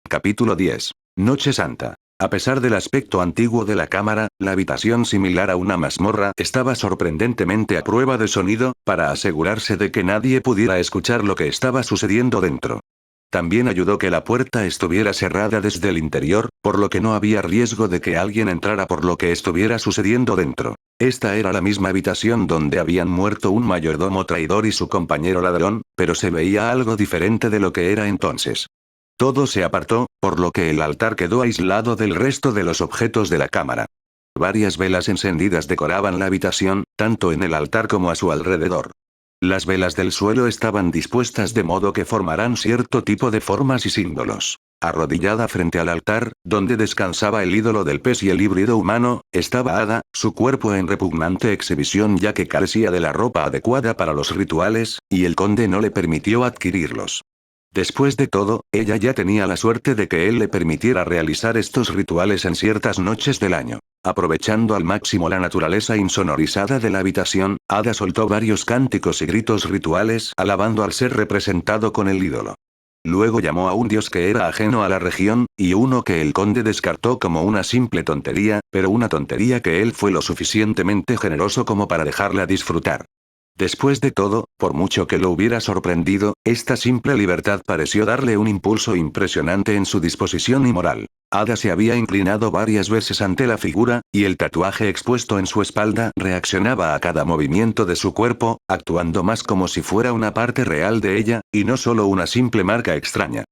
Capítulo 10. Noche Santa. A pesar del aspecto antiguo de la cámara, la habitación similar a una mazmorra estaba sorprendentemente a prueba de sonido, para asegurarse de que nadie pudiera escuchar lo que estaba sucediendo dentro. También ayudó que la puerta estuviera cerrada desde el interior, por lo que no había riesgo de que alguien entrara por lo que estuviera sucediendo dentro. Esta era la misma habitación donde habían muerto un mayordomo traidor y su compañero ladrón, pero se veía algo diferente de lo que era entonces. Todo se apartó, por lo que el altar quedó aislado del resto de los objetos de la cámara. Varias velas encendidas decoraban la habitación, tanto en el altar como a su alrededor. Las velas del suelo estaban dispuestas de modo que formarán cierto tipo de formas y símbolos. Arrodillada frente al altar, donde descansaba el ídolo del pez y el híbrido humano, estaba Ada, su cuerpo en repugnante exhibición ya que carecía de la ropa adecuada para los rituales, y el conde no le permitió adquirirlos. Después de todo, ella ya tenía la suerte de que él le permitiera realizar estos rituales en ciertas noches del año. Aprovechando al máximo la naturaleza insonorizada de la habitación, Ada soltó varios cánticos y gritos rituales alabando al ser representado con el ídolo. Luego llamó a un dios que era ajeno a la región, y uno que el conde descartó como una simple tontería, pero una tontería que él fue lo suficientemente generoso como para dejarla disfrutar. Después de todo, por mucho que lo hubiera sorprendido, esta simple libertad pareció darle un impulso impresionante en su disposición y moral. Ada se había inclinado varias veces ante la figura, y el tatuaje expuesto en su espalda reaccionaba a cada movimiento de su cuerpo, actuando más como si fuera una parte real de ella, y no solo una simple marca extraña.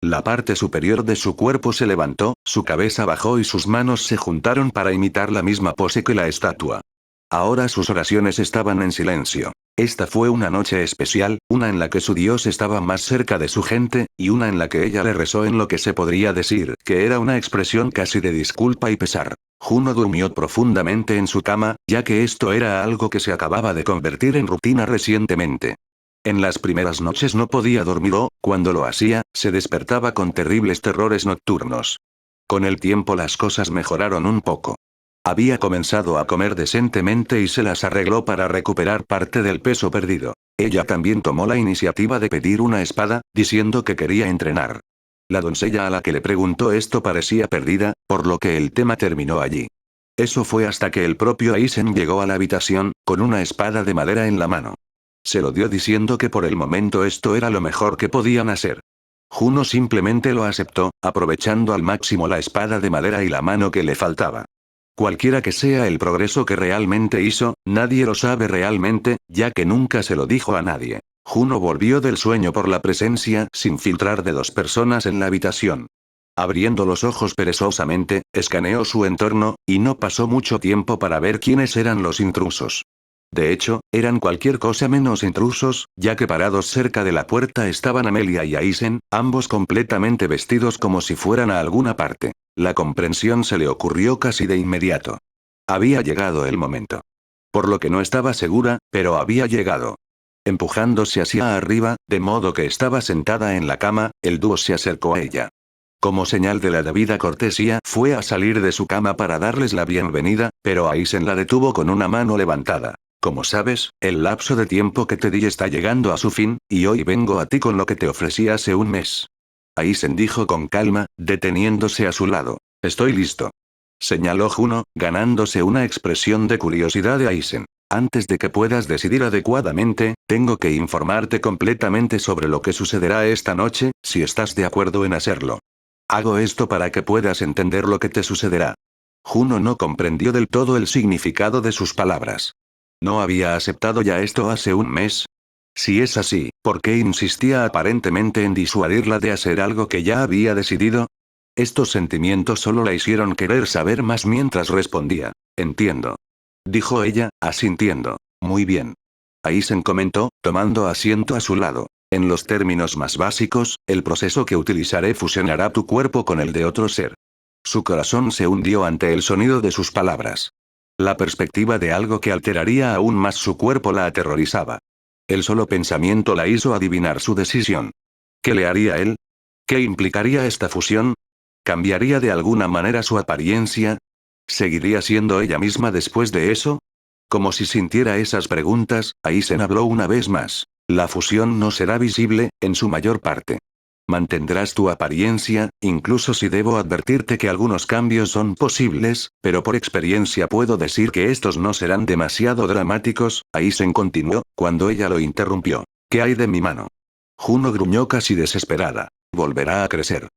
La parte superior de su cuerpo se levantó, su cabeza bajó y sus manos se juntaron para imitar la misma pose que la estatua. Ahora sus oraciones estaban en silencio. Esta fue una noche especial, una en la que su Dios estaba más cerca de su gente, y una en la que ella le rezó en lo que se podría decir que era una expresión casi de disculpa y pesar. Juno durmió profundamente en su cama, ya que esto era algo que se acababa de convertir en rutina recientemente. En las primeras noches no podía dormir o, cuando lo hacía, se despertaba con terribles terrores nocturnos. Con el tiempo las cosas mejoraron un poco. Había comenzado a comer decentemente y se las arregló para recuperar parte del peso perdido. Ella también tomó la iniciativa de pedir una espada, diciendo que quería entrenar. La doncella a la que le preguntó esto parecía perdida, por lo que el tema terminó allí. Eso fue hasta que el propio Aizen llegó a la habitación, con una espada de madera en la mano. Se lo dio diciendo que por el momento esto era lo mejor que podían hacer. Juno simplemente lo aceptó, aprovechando al máximo la espada de madera y la mano que le faltaba. Cualquiera que sea el progreso que realmente hizo, nadie lo sabe realmente, ya que nunca se lo dijo a nadie. Juno volvió del sueño por la presencia sin filtrar de dos personas en la habitación. Abriendo los ojos perezosamente, escaneó su entorno, y no pasó mucho tiempo para ver quiénes eran los intrusos. De hecho, eran cualquier cosa menos intrusos, ya que parados cerca de la puerta estaban Amelia y Aizen, ambos completamente vestidos como si fueran a alguna parte. La comprensión se le ocurrió casi de inmediato. Había llegado el momento. Por lo que no estaba segura, pero había llegado. Empujándose hacia arriba, de modo que estaba sentada en la cama, el dúo se acercó a ella. Como señal de la debida cortesía, fue a salir de su cama para darles la bienvenida, pero Aizen la detuvo con una mano levantada. Como sabes, el lapso de tiempo que te di está llegando a su fin, y hoy vengo a ti con lo que te ofrecí hace un mes. Aizen dijo con calma, deteniéndose a su lado. Estoy listo. Señaló Juno, ganándose una expresión de curiosidad de Aizen. Antes de que puedas decidir adecuadamente, tengo que informarte completamente sobre lo que sucederá esta noche, si estás de acuerdo en hacerlo. Hago esto para que puedas entender lo que te sucederá. Juno no comprendió del todo el significado de sus palabras. ¿No había aceptado ya esto hace un mes? Si es así, ¿por qué insistía aparentemente en disuadirla de hacer algo que ya había decidido? Estos sentimientos solo la hicieron querer saber más mientras respondía. Entiendo. Dijo ella, asintiendo. Muy bien. Aizen comentó, tomando asiento a su lado. En los términos más básicos, el proceso que utilizaré fusionará tu cuerpo con el de otro ser. Su corazón se hundió ante el sonido de sus palabras. La perspectiva de algo que alteraría aún más su cuerpo la aterrorizaba. El solo pensamiento la hizo adivinar su decisión. ¿Qué le haría él? ¿Qué implicaría esta fusión? ¿Cambiaría de alguna manera su apariencia? ¿Seguiría siendo ella misma después de eso? Como si sintiera esas preguntas, Aizen habló una vez más. La fusión no será visible, en su mayor parte. Mantendrás tu apariencia, incluso si debo advertirte que algunos cambios son posibles, pero por experiencia puedo decir que estos no serán demasiado dramáticos. Aizen continuó, cuando ella lo interrumpió. ¿Qué hay de mi mano? Juno gruñó casi desesperada. Volverá a crecer.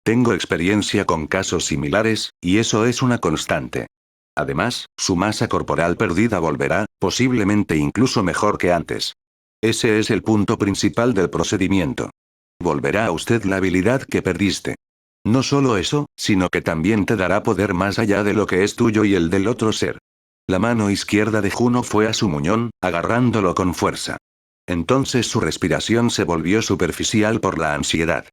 Tengo experiencia con casos similares, y eso es una constante. Además, su masa corporal perdida volverá, posiblemente incluso mejor que antes. Ese es el punto principal del procedimiento. Volverá a usted la habilidad que perdiste. No solo eso, sino que también te dará poder más allá de lo que es tuyo y el del otro ser. La mano izquierda de Juno fue a su muñón, agarrándolo con fuerza. Entonces su respiración se volvió superficial por la ansiedad.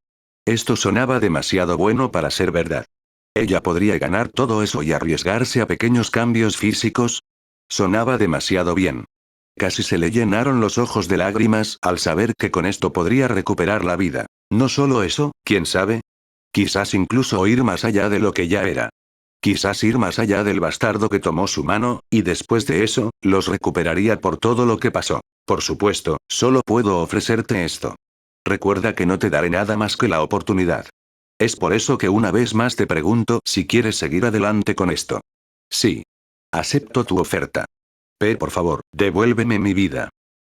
Esto sonaba demasiado bueno para ser verdad. ¿Ella podría ganar todo eso y arriesgarse a pequeños cambios físicos? Sonaba demasiado bien. Casi se le llenaron los ojos de lágrimas al saber que con esto podría recuperar la vida. No solo eso, ¿quién sabe? Quizás incluso ir más allá de lo que ya era. Quizás ir más allá del bastardo que tomó su mano, y después de eso, los recuperaría por todo lo que pasó. Por supuesto, solo puedo ofrecerte esto. Recuerda que no te daré nada más que la oportunidad. Es por eso que una vez más te pregunto si quieres seguir adelante con esto. Sí. Acepto tu oferta. Por favor, devuélveme mi vida.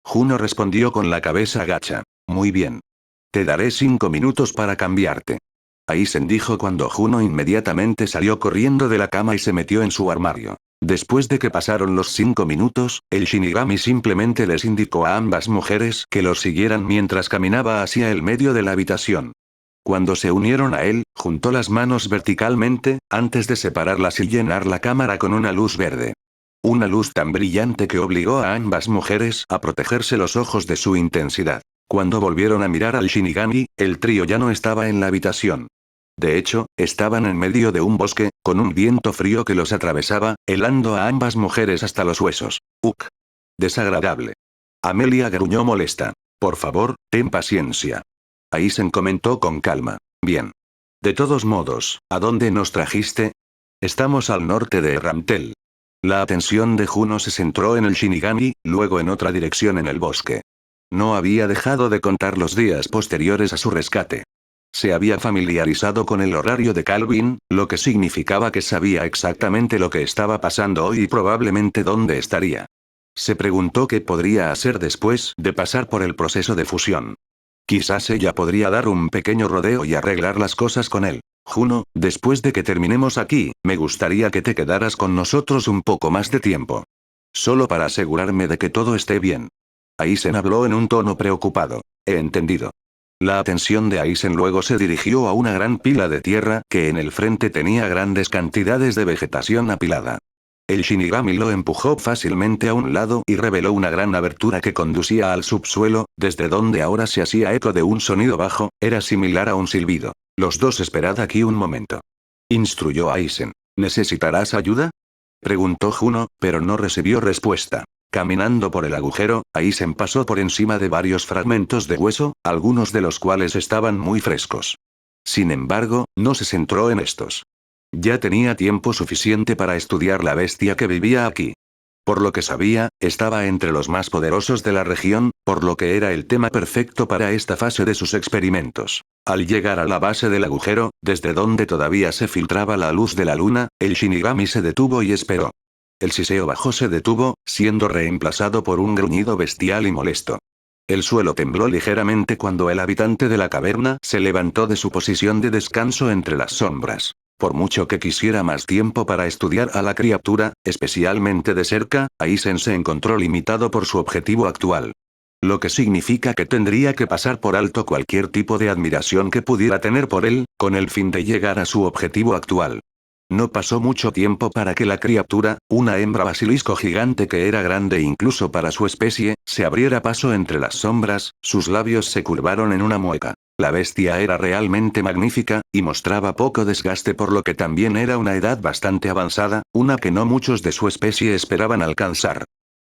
Juno respondió con la cabeza agacha. Muy bien. Te daré 5 minutos para cambiarte. Aizen dijo cuando Juno inmediatamente salió corriendo de la cama y se metió en su armario. Después de que pasaron los 5 minutos, el Shinigami simplemente les indicó a ambas mujeres que los siguieran mientras caminaba hacia el medio de la habitación. Cuando se unieron a él, juntó las manos verticalmente, antes de separarlas y llenar la cámara con una luz verde. Una luz tan brillante que obligó a ambas mujeres a protegerse los ojos de su intensidad. Cuando volvieron a mirar al Shinigami, el trío ya no estaba en la habitación. De hecho, estaban en medio de un bosque, con un viento frío que los atravesaba, helando a ambas mujeres hasta los huesos. ¡Uk! Desagradable. Amelia gruñó molesta. Por favor, ten paciencia. Aizen comentó con calma. Bien. De todos modos, ¿a dónde nos trajiste? Estamos al norte de Ramtel. La atención de Juno se centró en el Shinigami, luego en otra dirección en el bosque. No había dejado de contar los días posteriores a su rescate. Se había familiarizado con el horario de Calvin, lo que significaba que sabía exactamente lo que estaba pasando hoy y probablemente dónde estaría. Se preguntó qué podría hacer después de pasar por el proceso de fusión. Quizás ella podría dar un pequeño rodeo y arreglar las cosas con él. Juno, después de que terminemos aquí, me gustaría que te quedaras con nosotros un poco más de tiempo. Solo para asegurarme de que todo esté bien. Aizen habló en un tono preocupado. He entendido. La atención de Aizen luego se dirigió a una gran pila de tierra que en el frente tenía grandes cantidades de vegetación apilada. El Shinigami lo empujó fácilmente a un lado y reveló una gran abertura que conducía al subsuelo, desde donde ahora se hacía eco de un sonido bajo, era similar a un silbido. Los dos esperad aquí un momento. Instruyó Aizen. ¿Necesitarás ayuda? Preguntó Juno, pero no recibió respuesta. Caminando por el agujero, Aizen pasó por encima de varios fragmentos de hueso, algunos de los cuales estaban muy frescos. Sin embargo, no se centró en estos. Ya tenía tiempo suficiente para estudiar la bestia que vivía aquí. Por lo que sabía, estaba entre los más poderosos de la región, por lo que era el tema perfecto para esta fase de sus experimentos. Al llegar a la base del agujero, desde donde todavía se filtraba la luz de la luna, el Shinigami se detuvo y esperó. El siseo bajo se detuvo, siendo reemplazado por un gruñido bestial y molesto. El suelo tembló ligeramente cuando el habitante de la caverna se levantó de su posición de descanso entre las sombras. Por mucho que quisiera más tiempo para estudiar a la criatura, especialmente de cerca, Aizen se encontró limitado por su objetivo actual. Lo que significa que tendría que pasar por alto cualquier tipo de admiración que pudiera tener por él, con el fin de llegar a su objetivo actual. No pasó mucho tiempo para que la criatura, una hembra basilisco gigante que era grande incluso para su especie, se abriera paso entre las sombras, sus labios se curvaron en una mueca. La bestia era realmente magnífica, y mostraba poco desgaste por lo que también era una edad bastante avanzada, una que no muchos de su especie esperaban alcanzar.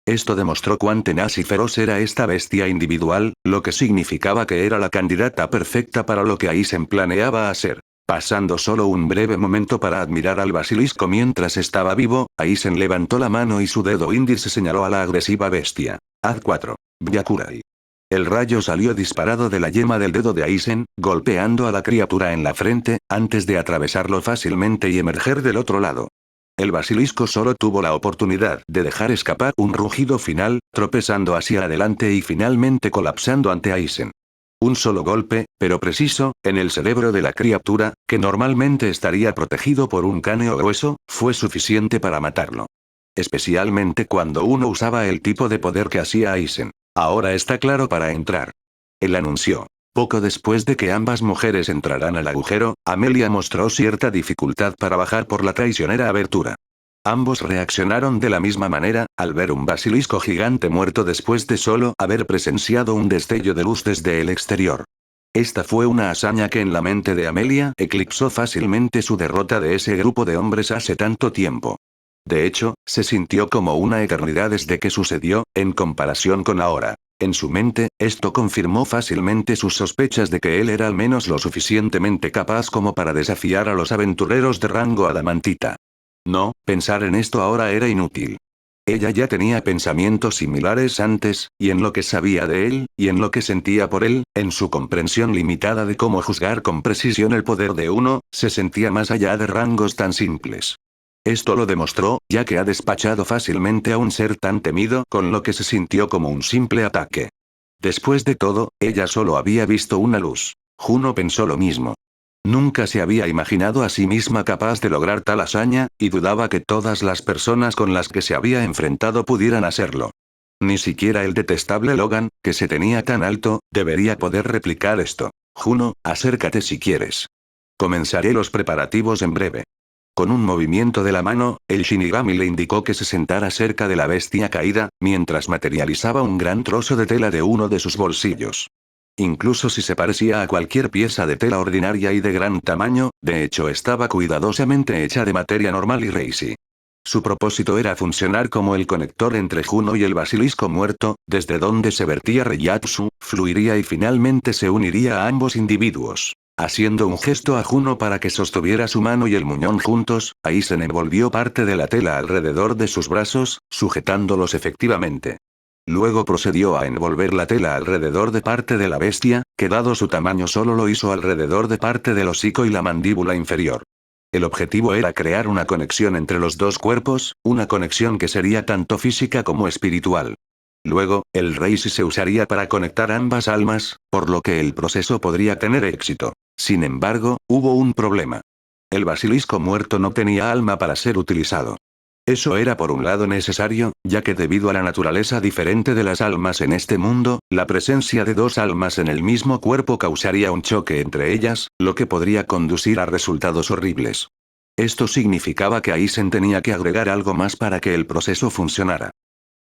Esto demostró cuán tenaz y feroz era esta bestia individual, lo que significaba que era la candidata perfecta para lo que Aizen planeaba hacer. Pasando solo un breve momento para admirar al basilisco mientras estaba vivo, Aizen levantó la mano y su dedo índice señaló a la agresiva bestia. Haz 4. Byakurai. El rayo salió disparado de la yema del dedo de Aizen, golpeando a la criatura en la frente, antes de atravesarlo fácilmente y emerger del otro lado. El basilisco solo tuvo la oportunidad de dejar escapar un rugido final, tropezando hacia adelante y finalmente colapsando ante Aizen. Un solo golpe, pero preciso, en el cerebro de la criatura, que normalmente estaría protegido por un cráneo grueso, fue suficiente para matarlo. Especialmente cuando uno usaba el tipo de poder que hacía Aizen. Ahora está claro para entrar. Él anunció. Poco después de que ambas mujeres entraran al agujero, Amelia mostró cierta dificultad para bajar por la traicionera abertura. Ambos reaccionaron de la misma manera, al ver un basilisco gigante muerto después de solo haber presenciado un destello de luz desde el exterior. Esta fue una hazaña que en la mente de Amelia eclipsó fácilmente su derrota de ese grupo de hombres hace tanto tiempo. De hecho, se sintió como una eternidad desde que sucedió, en comparación con ahora. En su mente, esto confirmó fácilmente sus sospechas de que él era al menos lo suficientemente capaz como para desafiar a los aventureros de rango adamantita. No, pensar en esto ahora era inútil. Ella ya tenía pensamientos similares antes, y en lo que sabía de él, y en lo que sentía por él, en su comprensión limitada de cómo juzgar con precisión el poder de uno, se sentía más allá de rangos tan simples. Esto lo demostró, ya que ha despachado fácilmente a un ser tan temido con lo que se sintió como un simple ataque. Después de todo, ella solo había visto una luz. Juno pensó lo mismo. Nunca se había imaginado a sí misma capaz de lograr tal hazaña, y dudaba que todas las personas con las que se había enfrentado pudieran hacerlo. Ni siquiera el detestable Logan, que se tenía tan alto, debería poder replicar esto. Juno, acércate si quieres. Comenzaré los preparativos en breve. Con un movimiento de la mano, el Shinigami le indicó que se sentara cerca de la bestia caída, mientras materializaba un gran trozo de tela de uno de sus bolsillos. Incluso si se parecía a cualquier pieza de tela ordinaria y de gran tamaño, de hecho estaba cuidadosamente hecha de materia normal y Reishi. Su propósito era funcionar como el conector entre Juno y el basilisco muerto, desde donde se vertía Reiatsu, fluiría y finalmente se uniría a ambos individuos. Haciendo un gesto a Juno para que sostuviera su mano y el muñón juntos, Aizen envolvió parte de la tela alrededor de sus brazos, sujetándolos efectivamente. Luego procedió a envolver la tela alrededor de parte de la bestia, que dado su tamaño solo lo hizo alrededor de parte del hocico y la mandíbula inferior. El objetivo era crear una conexión entre los dos cuerpos, una conexión que sería tanto física como espiritual. Luego, el Reishi se usaría para conectar ambas almas, por lo que el proceso podría tener éxito. Sin embargo, hubo un problema. El basilisco muerto no tenía alma para ser utilizado. Eso era por un lado necesario, ya que debido a la naturaleza diferente de las almas en este mundo, la presencia de dos almas en el mismo cuerpo causaría un choque entre ellas, lo que podría conducir a resultados horribles. Esto significaba que Aizen tenía que agregar algo más para que el proceso funcionara.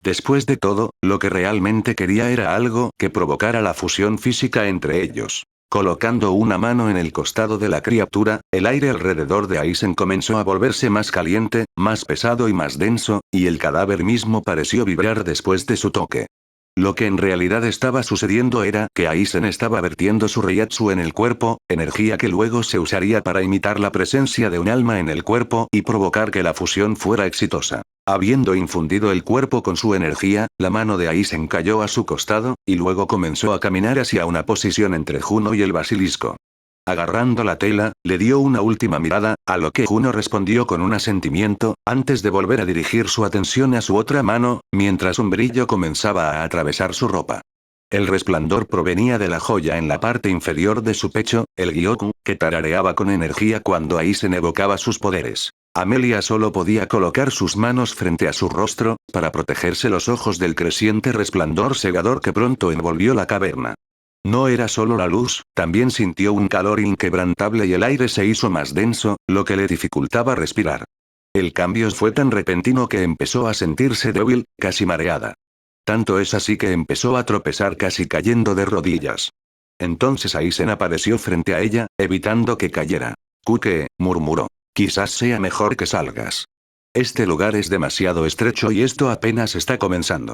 Después de todo, lo que realmente quería era algo que provocara la fusión física entre ellos. Colocando una mano en el costado de la criatura, el aire alrededor de Aizen comenzó a volverse más caliente, más pesado y más denso, y el cadáver mismo pareció vibrar después de su toque. Lo que en realidad estaba sucediendo era que Aizen estaba vertiendo su Reiatsu en el cuerpo, energía que luego se usaría para imitar la presencia de un alma en el cuerpo y provocar que la fusión fuera exitosa. Habiendo infundido el cuerpo con su energía, la mano de Aizen cayó a su costado, y luego comenzó a caminar hacia una posición entre Juno y el basilisco. Agarrando la tela, le dio una última mirada, a lo que Juno respondió con un asentimiento, antes de volver a dirigir su atención a su otra mano, mientras un brillo comenzaba a atravesar su ropa. El resplandor provenía de la joya en la parte inferior de su pecho, el Gyoku, que tarareaba con energía cuando Aizen evocaba sus poderes. Amelia solo podía colocar sus manos frente a su rostro, para protegerse los ojos del creciente resplandor cegador que pronto envolvió la caverna. No era solo la luz, también sintió un calor inquebrantable y el aire se hizo más denso, lo que le dificultaba respirar. El cambio fue tan repentino que empezó a sentirse débil, casi mareada. Tanto es así que empezó a tropezar casi cayendo de rodillas. Entonces Aizen apareció frente a ella, evitando que cayera. «Kuke», murmuró. «Quizás sea mejor que salgas. Este lugar es demasiado estrecho y esto apenas está comenzando»,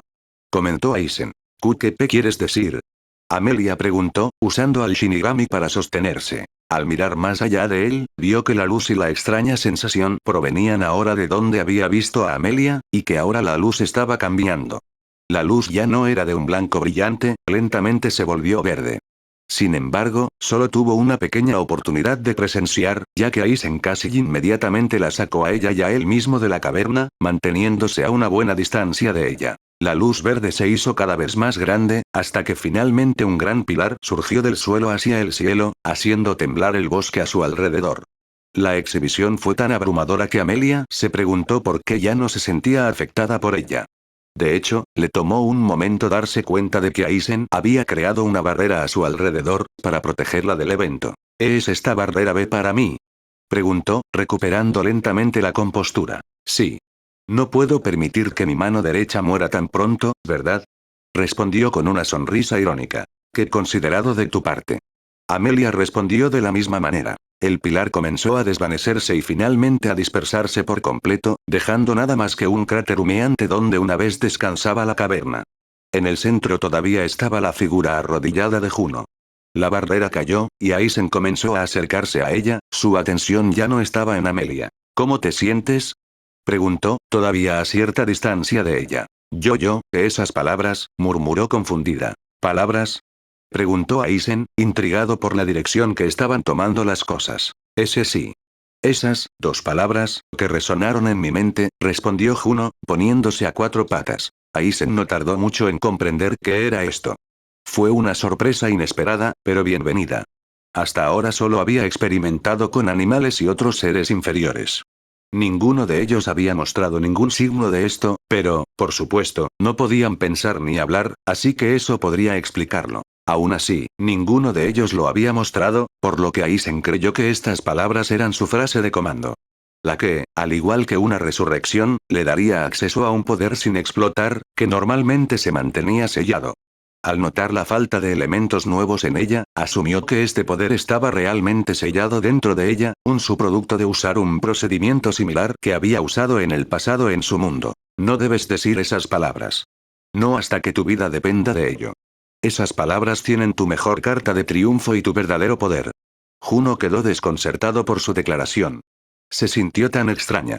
comentó Aizen. «¿Qué quieres decir?», Amelia preguntó, usando al Shinigami para sostenerse. Al mirar más allá de él, vio que la luz y la extraña sensación provenían ahora de donde había visto a Amelia, y que ahora la luz estaba cambiando. La luz ya no era de un blanco brillante, lentamente se volvió verde. Sin embargo, solo tuvo una pequeña oportunidad de presenciar, ya que Aizen casi inmediatamente la sacó a ella y a él mismo de la caverna, manteniéndose a una buena distancia de ella. La luz verde se hizo cada vez más grande, hasta que finalmente un gran pilar surgió del suelo hacia el cielo, haciendo temblar el bosque a su alrededor. La exhibición fue tan abrumadora que Amelia se preguntó por qué ya no se sentía afectada por ella. De hecho, le tomó un momento darse cuenta de que Aizen había creado una barrera a su alrededor, para protegerla del evento. ¿Es esta barrera B para mí? Preguntó, recuperando lentamente la compostura. Sí. No puedo permitir que mi mano derecha muera tan pronto, ¿verdad? Respondió con una sonrisa irónica. Qué considerado de tu parte. Amelia respondió de la misma manera. El pilar comenzó a desvanecerse y finalmente a dispersarse por completo, dejando nada más que un cráter humeante donde una vez descansaba la caverna. En el centro todavía estaba la figura arrodillada de Juno. La barrera cayó, y Aizen comenzó a acercarse a ella, su atención ya no estaba en Amelia. ¿Cómo te sientes? Preguntó, todavía a cierta distancia de ella. Esas palabras, murmuró confundida. ¿Palabras? Preguntó Aizen, intrigado por la dirección que estaban tomando las cosas. Ese sí. Esas, dos palabras, que resonaron en mi mente, respondió Juno, poniéndose a cuatro patas. Aizen no tardó mucho en comprender qué era esto. Fue una sorpresa inesperada, pero bienvenida. Hasta ahora solo había experimentado con animales y otros seres inferiores. Ninguno de ellos había mostrado ningún signo de esto, pero, por supuesto, no podían pensar ni hablar, así que eso podría explicarlo. Aún así, ninguno de ellos lo había mostrado, por lo que Aizen creyó que estas palabras eran su frase de comando. La que, al igual que una resurrección, le daría acceso a un poder sin explotar, que normalmente se mantenía sellado. Al notar la falta de elementos nuevos en ella, asumió que este poder estaba realmente sellado dentro de ella, un subproducto de usar un procedimiento similar que había usado en el pasado en su mundo. No debes decir esas palabras. No hasta que tu vida dependa de ello. Esas palabras tienen tu mejor carta de triunfo y tu verdadero poder. Juno quedó desconcertado por su declaración. Se sintió tan extraña.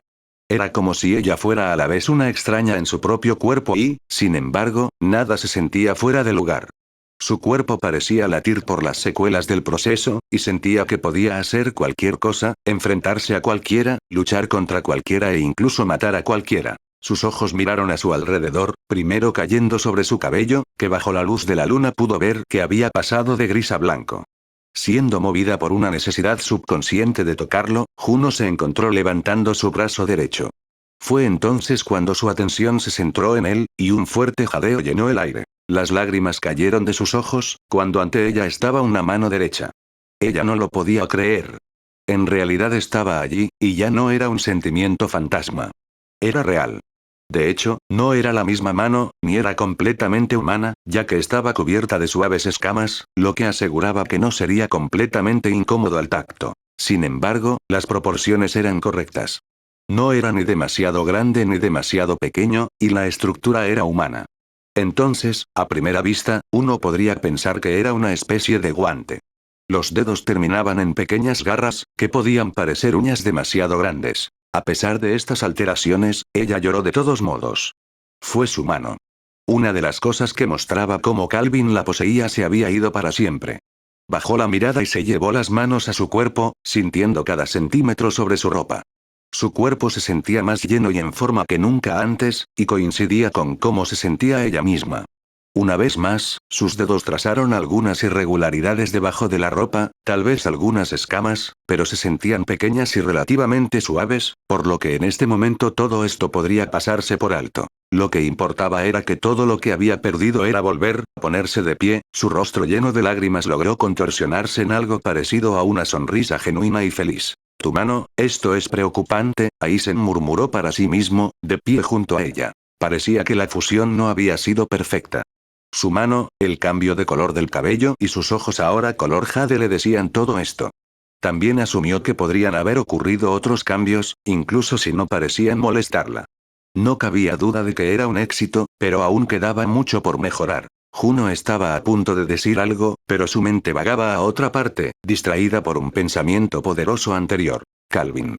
Era como si ella fuera a la vez una extraña en su propio cuerpo y, sin embargo, nada se sentía fuera de lugar. Su cuerpo parecía latir por las secuelas del proceso, y sentía que podía hacer cualquier cosa, enfrentarse a cualquiera, luchar contra cualquiera e incluso matar a cualquiera. Sus ojos miraron a su alrededor, primero cayendo sobre su cabello, que bajo la luz de la luna pudo ver que había pasado de gris a blanco. Siendo movida por una necesidad subconsciente de tocarlo, Juno se encontró levantando su brazo derecho. Fue entonces cuando su atención se centró en él, y un fuerte jadeo llenó el aire. Las lágrimas cayeron de sus ojos, cuando ante ella estaba una mano derecha. Ella no lo podía creer. En realidad estaba allí, y ya no era un sentimiento fantasma. Era real. De hecho, no era la misma mano, ni era completamente humana, ya que estaba cubierta de suaves escamas, lo que aseguraba que no sería completamente incómodo al tacto. Sin embargo, las proporciones eran correctas. No era ni demasiado grande ni demasiado pequeño, y la estructura era humana. Entonces, a primera vista, uno podría pensar que era una especie de guante. Los dedos terminaban en pequeñas garras, que podían parecer uñas demasiado grandes. A pesar de estas alteraciones, ella lloró de todos modos. Fue su mano. Una de las cosas que mostraba cómo Calvin la poseía se había ido para siempre. Bajó la mirada y se llevó las manos a su cuerpo, sintiendo cada centímetro sobre su ropa. Su cuerpo se sentía más lleno y en forma que nunca antes, y coincidía con cómo se sentía ella misma. Una vez más, sus dedos trazaron algunas irregularidades debajo de la ropa, tal vez algunas escamas, pero se sentían pequeñas y relativamente suaves, por lo que en este momento todo esto podría pasarse por alto. Lo que importaba era que todo lo que había perdido era volver a ponerse de pie, su rostro lleno de lágrimas logró contorsionarse en algo parecido a una sonrisa genuina y feliz. Tu mano, esto es preocupante, Aizen murmuró para sí mismo, de pie junto a ella. Parecía que la fusión no había sido perfecta. Su mano, el cambio de color del cabello y sus ojos ahora color jade le decían todo esto. También asumió que podrían haber ocurrido otros cambios, incluso si no parecían molestarla. No cabía duda de que era un éxito, pero aún quedaba mucho por mejorar. Juno estaba a punto de decir algo, pero su mente vagaba a otra parte, distraída por un pensamiento poderoso anterior. Calvin.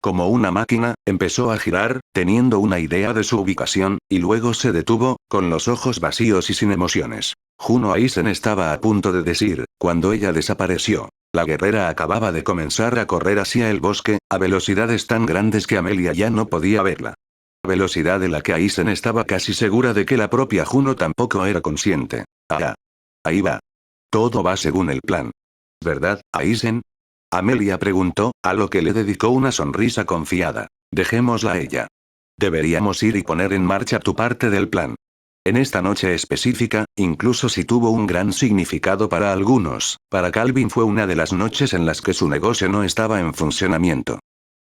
Como una máquina, empezó a girar, teniendo una idea de su ubicación, y luego se detuvo, con los ojos vacíos y sin emociones. Juno Aizen estaba a punto de decir, cuando ella desapareció. La guerrera acababa de comenzar a correr hacia el bosque, a velocidades tan grandes que Amelia ya no podía verla. Velocidad de la que Aizen estaba casi segura de que la propia Juno tampoco era consciente. Ah. Ahí va. Todo va según el plan. ¿Verdad, Aizen? Amelia preguntó, a lo que le dedicó una sonrisa confiada. Dejémosla a ella. Deberíamos ir y poner en marcha tu parte del plan. En esta noche específica, incluso si tuvo un gran significado para algunos, para Calvin fue una de las noches en las que su negocio no estaba en funcionamiento.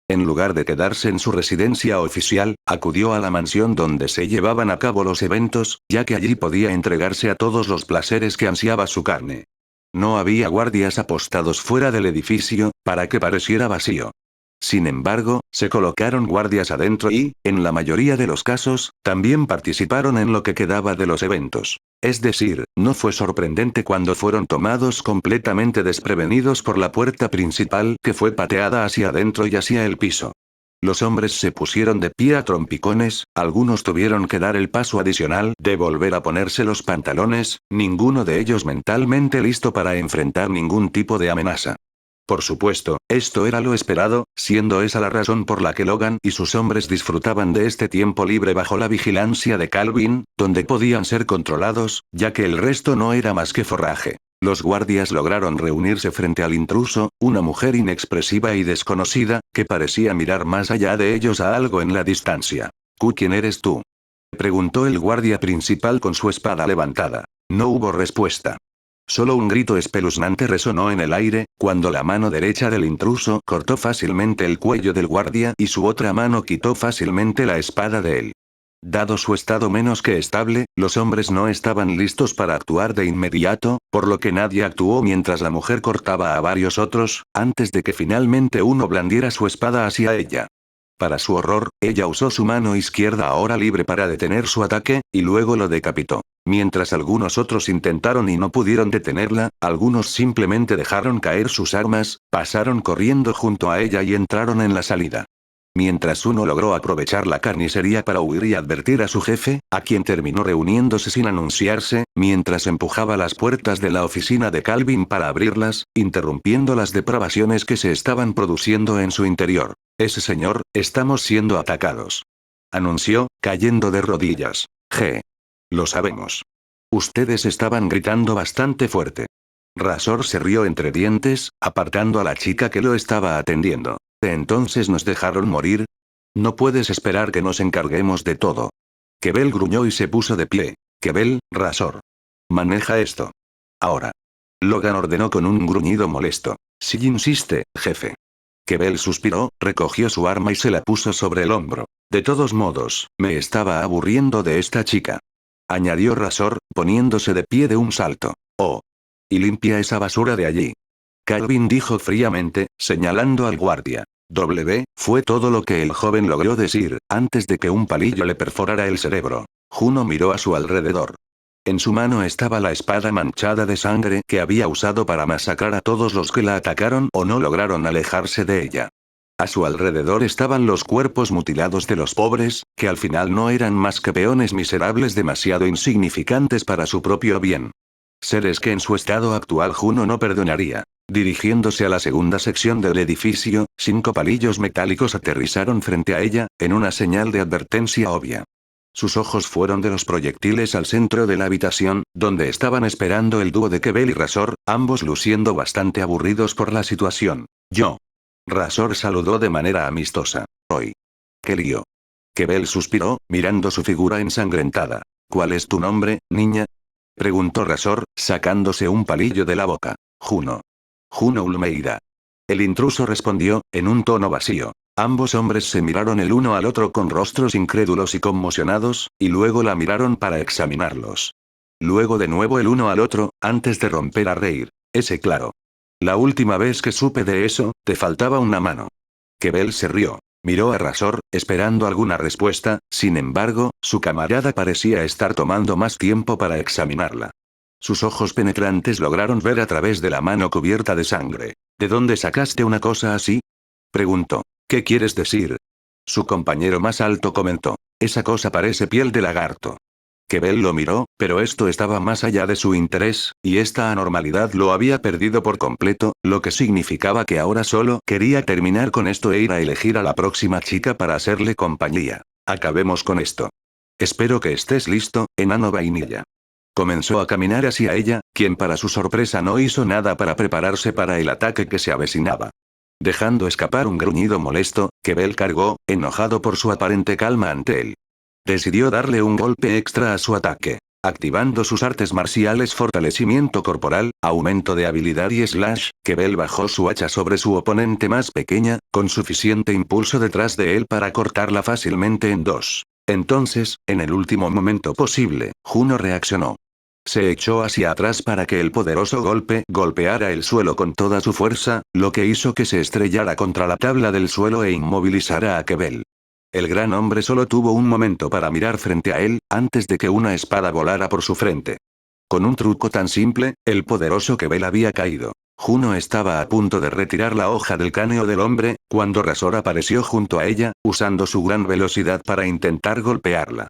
En lugar de quedarse en su residencia oficial, acudió a la mansión donde se llevaban a cabo los eventos, ya que allí podía entregarse a todos los placeres que ansiaba su carne. No había guardias apostados fuera del edificio, para que pareciera vacío. Sin embargo, se colocaron guardias adentro y, en la mayoría de los casos, también participaron en lo que quedaba de los eventos. Es decir, no fue sorprendente cuando fueron tomados completamente desprevenidos por la puerta principal que fue pateada hacia adentro y hacia el piso. Los hombres se pusieron de pie a trompicones, algunos tuvieron que dar el paso adicional de volver a ponerse los pantalones, ninguno de ellos mentalmente listo para enfrentar ningún tipo de amenaza. Por supuesto, esto era lo esperado, siendo esa la razón por la que Logan y sus hombres disfrutaban de este tiempo libre bajo la vigilancia de Calvin, donde podían ser controlados, ya que el resto no era más que forraje. Los guardias lograron reunirse frente al intruso, una mujer inexpresiva y desconocida, que parecía mirar más allá de ellos a algo en la distancia. ¿Quién eres tú?, preguntó el guardia principal con su espada levantada. No hubo respuesta. Solo un grito espeluznante resonó en el aire, cuando la mano derecha del intruso cortó fácilmente el cuello del guardia y su otra mano quitó fácilmente la espada de él. Dado su estado menos que estable, los hombres no estaban listos para actuar de inmediato, por lo que nadie actuó mientras la mujer cortaba a varios otros, antes de que finalmente uno blandiera su espada hacia ella. Para su horror, ella usó su mano izquierda ahora libre para detener su ataque, y luego lo decapitó. Mientras algunos otros intentaron y no pudieron detenerla, algunos simplemente dejaron caer sus armas, pasaron corriendo junto a ella y entraron en la salida. Mientras uno logró aprovechar la carnicería para huir y advertir a su jefe, a quien terminó reuniéndose sin anunciarse, mientras empujaba las puertas de la oficina de Calvin para abrirlas, interrumpiendo las depravaciones que se estaban produciendo en su interior. Ese señor, estamos siendo atacados. Anunció, cayendo de rodillas. Lo sabemos. Ustedes estaban gritando bastante fuerte. Razor se rió entre dientes, apartando a la chica que lo estaba atendiendo. ¿Entonces nos dejaron morir? No puedes esperar que nos encarguemos de todo. Quebel gruñó y se puso de pie. Quebel, Razor. Maneja esto. Ahora. Logan ordenó con un gruñido molesto. Si insiste, jefe. Quebel suspiró, recogió su arma y se la puso sobre el hombro. De todos modos, me estaba aburriendo de esta chica. Añadió Razor, poniéndose de pie de un salto. Oh. Y limpia esa basura de allí. Calvin dijo fríamente, señalando al guardia. Fue todo lo que el joven logró decir, antes de que un palillo le perforara el cerebro. Juno miró a su alrededor. En su mano estaba la espada manchada de sangre que había usado para masacrar a todos los que la atacaron o no lograron alejarse de ella. A su alrededor estaban los cuerpos mutilados de los pobres, que al final no eran más que peones miserables demasiado insignificantes para su propio bien. Seres que en su estado actual Juno no perdonaría. Dirigiéndose a la segunda sección del edificio, 5 palillos metálicos aterrizaron frente a ella, en una señal de advertencia obvia. Sus ojos fueron de los proyectiles al centro de la habitación, donde estaban esperando el dúo de Quebel y Razor, ambos luciendo bastante aburridos por la situación. Yo. Razor saludó de manera amistosa. Hoy. ¿Qué lío? Quebel suspiró, mirando su figura ensangrentada. ¿Cuál es tu nombre, niña?, preguntó Razor, sacándose un palillo de la boca. Juno. Juno Ulmeida. El intruso respondió, en un tono vacío. Ambos hombres se miraron el uno al otro con rostros incrédulos y conmocionados, y luego la miraron para examinarlos. Luego de nuevo el uno al otro, antes de romper a reír. Ese claro. La última vez que supe de eso, te faltaba una mano. Quebel se rió. Miró a Razor, esperando alguna respuesta, sin embargo, su camarada parecía estar tomando más tiempo para examinarla. Sus ojos penetrantes lograron ver a través de la mano cubierta de sangre. ¿De dónde sacaste una cosa así?, preguntó. ¿Qué quieres decir? Su compañero más alto comentó. Esa cosa parece piel de lagarto. Quebel lo miró, pero esto estaba más allá de su interés, y esta anormalidad lo había perdido por completo, lo que significaba que ahora solo quería terminar con esto e ir a elegir a la próxima chica para hacerle compañía. Acabemos con esto. Espero que estés listo, enano vainilla. Comenzó a caminar hacia ella, quien para su sorpresa no hizo nada para prepararse para el ataque que se avecinaba. Dejando escapar un gruñido molesto, Quebel cargó, enojado por su aparente calma ante él. Decidió darle un golpe extra a su ataque. Activando sus artes marciales fortalecimiento corporal, aumento de habilidad y slash, Quebel bajó su hacha sobre su oponente más pequeña, con suficiente impulso detrás de él para cortarla fácilmente en dos. Entonces, en el último momento posible, Juno reaccionó. Se echó hacia atrás para que el poderoso golpe golpeara el suelo con toda su fuerza, lo que hizo que se estrellara contra la tabla del suelo e inmovilizara a Quebel. El gran hombre solo tuvo un momento para mirar frente a él, antes de que una espada volara por su frente. Con un truco tan simple, el poderoso Quebel había caído. Juno estaba a punto de retirar la hoja del cráneo del hombre, cuando Razor apareció junto a ella, usando su gran velocidad para intentar golpearla.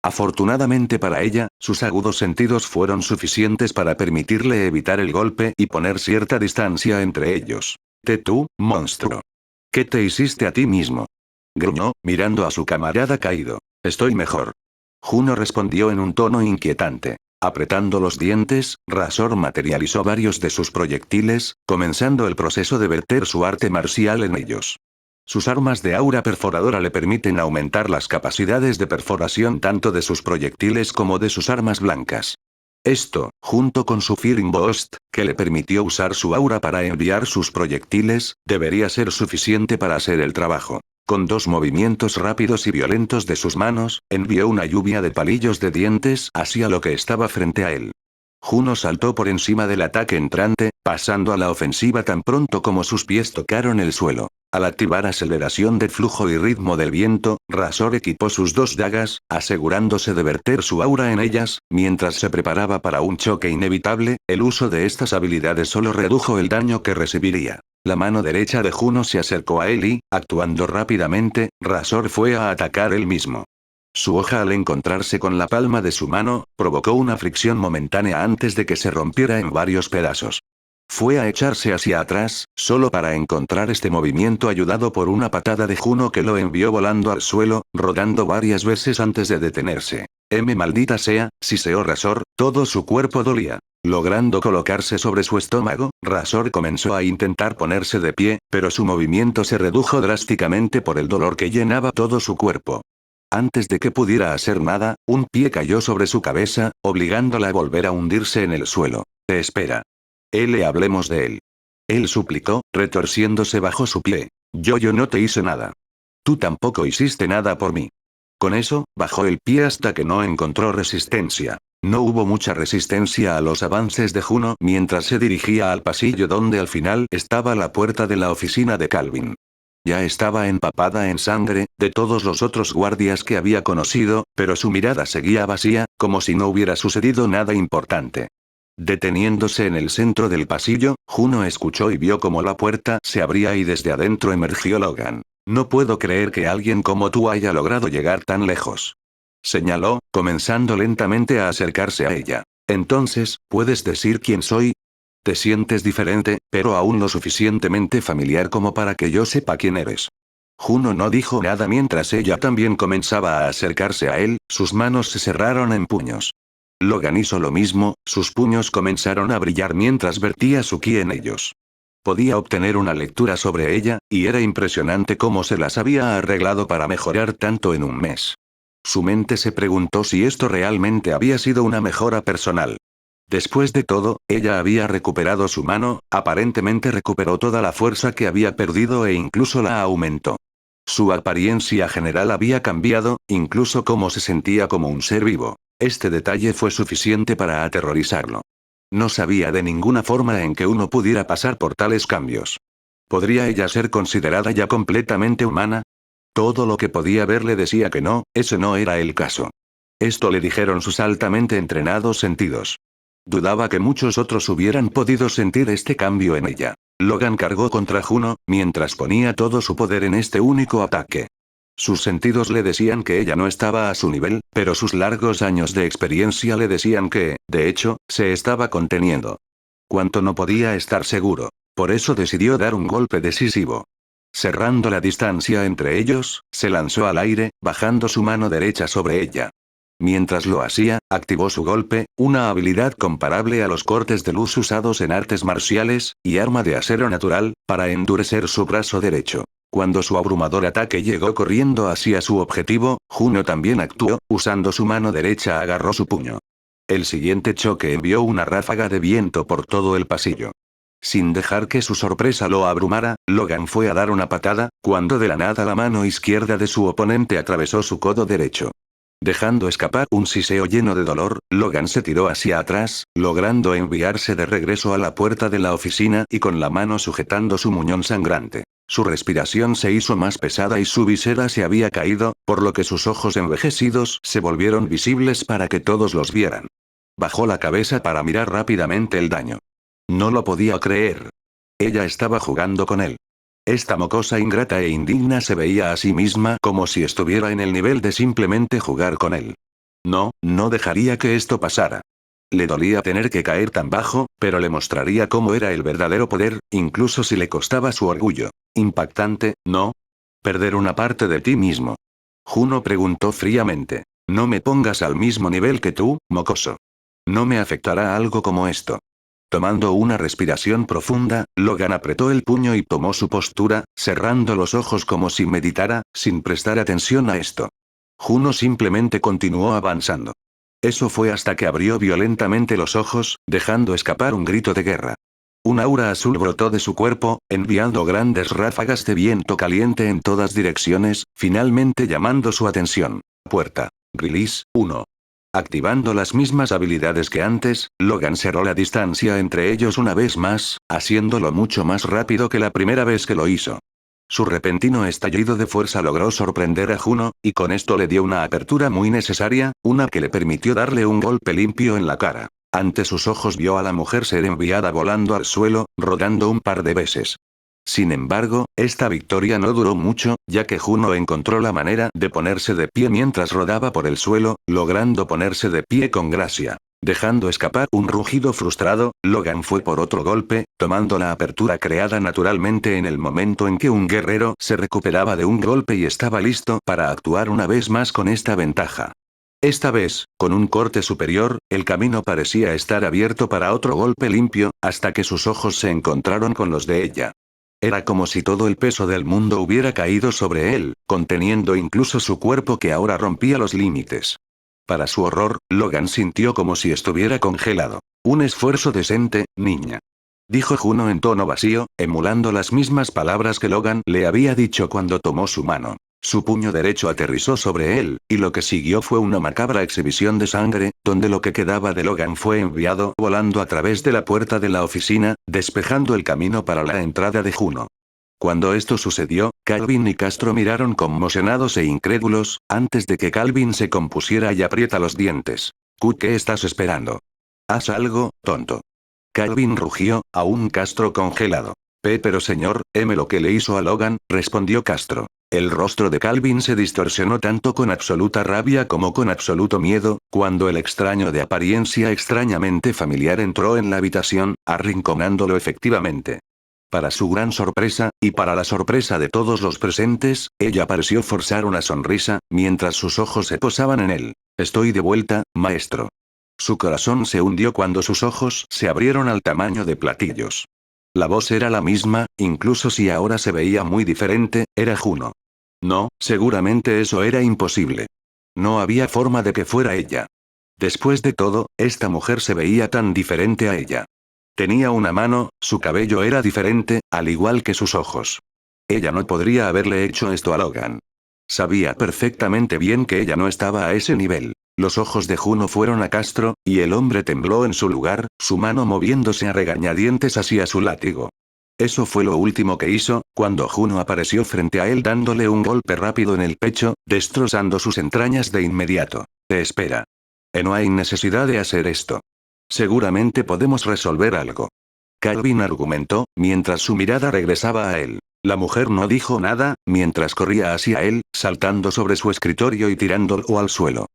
Afortunadamente para ella, sus agudos sentidos fueron suficientes para permitirle evitar el golpe y poner cierta distancia entre ellos. Tú, monstruo. ¿Qué te hiciste a ti mismo? Gruñó, mirando a su camarada caído. Estoy mejor. Juno respondió en un tono inquietante. Apretando los dientes, Razor materializó varios de sus proyectiles, comenzando el proceso de verter su arte marcial en ellos. Sus armas de aura perforadora le permiten aumentar las capacidades de perforación tanto de sus proyectiles como de sus armas blancas. Esto, junto con su Fearing Burst, que le permitió usar su aura para enviar sus proyectiles, debería ser suficiente para hacer el trabajo. Con dos movimientos rápidos y violentos de sus manos, envió una lluvia de palillos de dientes hacia lo que estaba frente a él. Juno saltó por encima del ataque entrante, pasando a la ofensiva tan pronto como sus pies tocaron el suelo. Al activar aceleración de flujo y ritmo del viento, Razor equipó sus dos dagas, asegurándose de verter su aura en ellas, mientras se preparaba para un choque inevitable. El uso de estas habilidades solo redujo el daño que recibiría. La mano derecha de Juno se acercó a él y, actuando rápidamente, Razor fue a atacar él mismo. Su hoja al encontrarse con la palma de su mano, provocó una fricción momentánea antes de que se rompiera en varios pedazos. Fue a echarse hacia atrás, solo para encontrar este movimiento ayudado por una patada de Juno que lo envió volando al suelo, rodando varias veces antes de detenerse. Maldita sea, siseó Razor, todo su cuerpo dolía. Logrando colocarse sobre su estómago, Razor comenzó a intentar ponerse de pie, pero su movimiento se redujo drásticamente por el dolor que llenaba todo su cuerpo. Antes de que pudiera hacer nada, un pie cayó sobre su cabeza, obligándola a volver a hundirse en el suelo. Te espera. Hablemos de él. Él suplicó, retorciéndose bajo su pie. Yo no te hice nada. Tú tampoco hiciste nada por mí. Con eso, bajó el pie hasta que no encontró resistencia. No hubo mucha resistencia a los avances de Juno mientras se dirigía al pasillo donde al final estaba la puerta de la oficina de Calvin. Ya estaba empapada en sangre, de todos los otros guardias que había conocido, pero su mirada seguía vacía, como si no hubiera sucedido nada importante. Deteniéndose en el centro del pasillo, Juno escuchó y vio cómo la puerta se abría y desde adentro emergió Logan. No puedo creer que alguien como tú haya logrado llegar tan lejos. Señaló, comenzando lentamente a acercarse a ella. Entonces, ¿puedes decir quién soy? Te sientes diferente, pero aún lo suficientemente familiar como para que yo sepa quién eres. Juno no dijo nada mientras ella también comenzaba a acercarse a él, sus manos se cerraron en puños. Logan hizo lo mismo, sus puños comenzaron a brillar mientras vertía su ki en ellos. Podía obtener una lectura sobre ella, y era impresionante cómo se las había arreglado para mejorar tanto en un mes. Su mente se preguntó si esto realmente había sido una mejora personal. Después de todo, ella había recuperado su mano, aparentemente recuperó toda la fuerza que había perdido e incluso la aumentó. Su apariencia general había cambiado, incluso cómo se sentía como un ser vivo. Este detalle fue suficiente para aterrorizarlo. No sabía de ninguna forma en que uno pudiera pasar por tales cambios. ¿Podría ella ser considerada ya completamente humana? Todo lo que podía ver le decía que no, ese no era el caso. Esto le dijeron sus altamente entrenados sentidos. Dudaba que muchos otros hubieran podido sentir este cambio en ella. Logan cargó contra Juno, mientras ponía todo su poder en este único ataque. Sus sentidos le decían que ella no estaba a su nivel, pero sus largos años de experiencia le decían que, de hecho, se estaba conteniendo. Cuanto no podía estar seguro. Por eso decidió dar un golpe decisivo. Cerrando la distancia entre ellos, se lanzó al aire, bajando su mano derecha sobre ella. Mientras lo hacía, activó su golpe, una habilidad comparable a los cortes de luz usados en artes marciales, y arma de acero natural, para endurecer su brazo derecho. Cuando su abrumador ataque llegó corriendo hacia su objetivo, Juno también actuó, usando su mano derecha agarró su puño. El siguiente choque envió una ráfaga de viento por todo el pasillo. Sin dejar que su sorpresa lo abrumara, Logan fue a dar una patada, cuando de la nada la mano izquierda de su oponente atravesó su codo derecho. Dejando escapar un siseo lleno de dolor, Logan se tiró hacia atrás, logrando enviarse de regreso a la puerta de la oficina y con la mano sujetando su muñón sangrante. Su respiración se hizo más pesada y su visera se había caído, por lo que sus ojos envejecidos se volvieron visibles para que todos los vieran. Bajó la cabeza para mirar rápidamente el daño. No lo podía creer. Ella estaba jugando con él. Esta mocosa ingrata e indigna se veía a sí misma como si estuviera en el nivel de simplemente jugar con él. No, no dejaría que esto pasara. Le dolía tener que caer tan bajo, pero le mostraría cómo era el verdadero poder, incluso si le costaba su orgullo. Impactante, ¿no? Perder una parte de ti mismo. Juno preguntó fríamente. No me pongas al mismo nivel que tú, mocoso. No me afectará algo como esto. Tomando una respiración profunda, Logan apretó el puño y tomó su postura, cerrando los ojos como si meditara, sin prestar atención a esto. Juno simplemente continuó avanzando. Eso fue hasta que abrió violentamente los ojos, dejando escapar un grito de guerra. Un aura azul brotó de su cuerpo, enviando grandes ráfagas de viento caliente en todas direcciones, finalmente llamando su atención. Puerta. Release 1. Activando las mismas habilidades que antes, Logan cerró la distancia entre ellos una vez más, haciéndolo mucho más rápido que la primera vez que lo hizo. Su repentino estallido de fuerza logró sorprender a Juno, y con esto le dio una apertura muy necesaria, una que le permitió darle un golpe limpio en la cara. Ante sus ojos vio a la mujer ser enviada volando al suelo, rodando un par de veces. Sin embargo, esta victoria no duró mucho, ya que Juno encontró la manera de ponerse de pie mientras rodaba por el suelo, logrando ponerse de pie con gracia. Dejando escapar un rugido frustrado, Logan fue por otro golpe, tomando la apertura creada naturalmente en el momento en que un guerrero se recuperaba de un golpe y estaba listo para actuar una vez más con esta ventaja. Esta vez, con un corte superior, el camino parecía estar abierto para otro golpe limpio, hasta que sus ojos se encontraron con los de ella. Era como si todo el peso del mundo hubiera caído sobre él, conteniendo incluso su cuerpo que ahora rompía los límites. Para su horror, Logan sintió como si estuviera congelado. Un esfuerzo decente, niña. Dijo Juno en tono vacío, emulando las mismas palabras que Logan le había dicho cuando tomó su mano. Su puño derecho aterrizó sobre él, y lo que siguió fue una macabra exhibición de sangre, donde lo que quedaba de Logan fue enviado volando a través de la puerta de la oficina, despejando el camino para la entrada de Juno. Cuando esto sucedió, Calvin y Castro miraron conmocionados e incrédulos, antes de que Calvin se compusiera y aprieta los dientes. ¿Qué estás esperando? Haz algo, tonto. Calvin rugió, aún Castro congelado. Pero señor, lo que le hizo a Logan, respondió Castro. El rostro de Calvin se distorsionó tanto con absoluta rabia como con absoluto miedo, cuando el extraño de apariencia extrañamente familiar entró en la habitación, arrinconándolo efectivamente. Para su gran sorpresa, y para la sorpresa de todos los presentes, ella pareció forzar una sonrisa, mientras sus ojos se posaban en él. Estoy de vuelta, maestro. Su corazón se hundió cuando sus ojos se abrieron al tamaño de platillos. La voz era la misma, incluso si ahora se veía muy diferente, era Juno. No, seguramente eso era imposible. No había forma de que fuera ella. Después de todo, esta mujer se veía tan diferente a ella. Tenía una mano, su cabello era diferente, al igual que sus ojos. Ella no podría haberle hecho esto a Logan. Sabía perfectamente bien que ella no estaba a ese nivel. Los ojos de Juno fueron a Castro, y el hombre tembló en su lugar, su mano moviéndose a regañadientes hacia su látigo. Eso fue lo último que hizo, cuando Juno apareció frente a él dándole un golpe rápido en el pecho, destrozando sus entrañas de inmediato. Te espera. No hay necesidad de hacer esto. Seguramente podemos resolver algo. Calvin argumentó, mientras su mirada regresaba a él. La mujer no dijo nada, mientras corría hacia él, saltando sobre su escritorio y tirándolo al suelo.